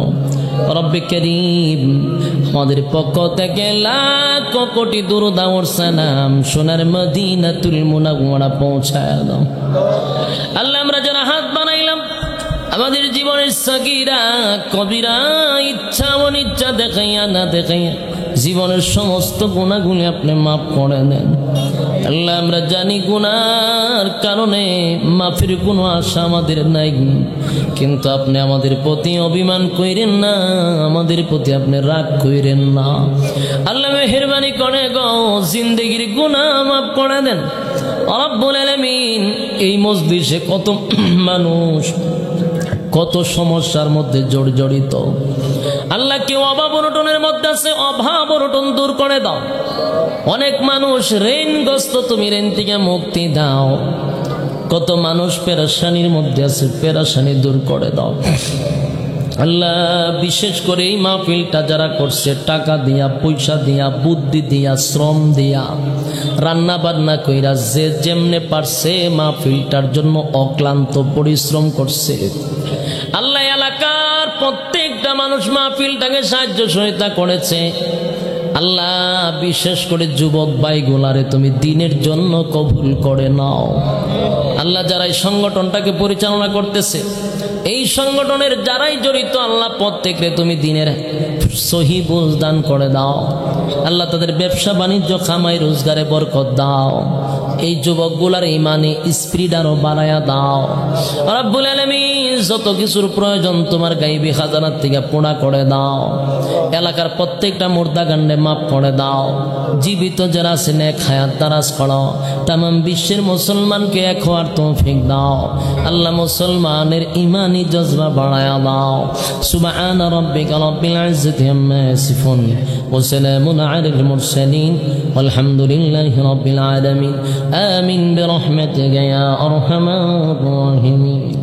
রব্বে করিম আমাদের পক্ষ থেকে লাখ কোটি দুরূদ ও সালাম সোনার মদিনাতুল মুনাওয়ারা পৌঁছায় দাও আল্লাহ আমরা যারা হাত বানাইলাম আমাদের জীবনের সগীরা কবিরা ইচ্ছা অনিচ্ছা দেখাইয়া না দেখাইয়া জীবনের সমস্ত গুনাহগুলি আপনি মাফ করে দেন আল্লাহ আমরা জানি গুনার কারণে মাফের কোনো আশা আমাদের নাই কিন্তু আপনি আমাদের প্রতি অভিমান কইরেন না আমাদের প্রতি আপনি রাগ কইরেন না আল্লাহ মেহেরবানি করে গো জিন্দেগির গুনাহ মাফ করে দেন রব্বুল আলামিন এই মজলিসে কত মানুষ কত সমস্যার মধ্যে জড়িত আল্লাহ কেউ অভাব অনটনের মধ্যে আছে অভাব অনটন দূর করে দাও অনেক মানুষ ঋণগ্রস্ত তুমি ঋণ থেকে মুক্তি দাও কত মানুষ পেরেশানির মধ্যে আছে পেরেশানি দূর করে দাও আল্লাহ বিশেষ করে এই মাহফিলটা যারা করছে টাকা দিয়া পয়সা দিয়া বুদ্ধি দিয়া শ্রম দিয়া রান্না বান্না কইরা যে যেমনে পারছে মাহফিলটার জন্য অক্লান্ত পরিশ্রম করছে আল্লাহ এলাকার প্রত্যেকটা মানুষ মাহফিলটাকে সাহায্য সহায়তা করেছে আল্লাহ বিশেষ করে যুবক ভাইগুলারে তুমি দিনের জন্য কবুল করে নাও আল্লাহ যারা এই সংগঠনটাকে পরিচালনা করতেছে এই সংগঠনের যারাই জড়িত আল্লাহ প্রত্যেককে তুমি দিনের সহি বুঝ দান করে দাও আল্লাহ তাদের ব্যবসা বাণিজ্য খামাই রোজগারে বরকত দাও এই যুবকগুলার ইমানে স্পিরিট আরো বাড়ায়া দাও রব্বুল আলামিন যত কিছুর প্রয়োজন তোমার গাইবী খাজানার থেকে পুরা করে দাও এলাকার প্রত্যেকটা মুর্দা গান্ডে মাফ করে দাও জীবিত যারা আছে নেক হায়াত দারাজ করো তামাম বিশ্বের মুসলমানকে এক হওয়ার তৌফিক দাও আল্লাহ মুসলমানের ইমানি জজবা বাড়ায়া দাও সুবহান রাব্বিকা রব্বিল ইজ্জাতি আম্মা ইয়াসিফুন ওয়া সালামুন আলাল মুরসালিন ওয়ালহামদুলিল্লাহি রাব্বিল আলামিন আমিন বিরহমাতিকা ইয়া আরহামার রাহিমিন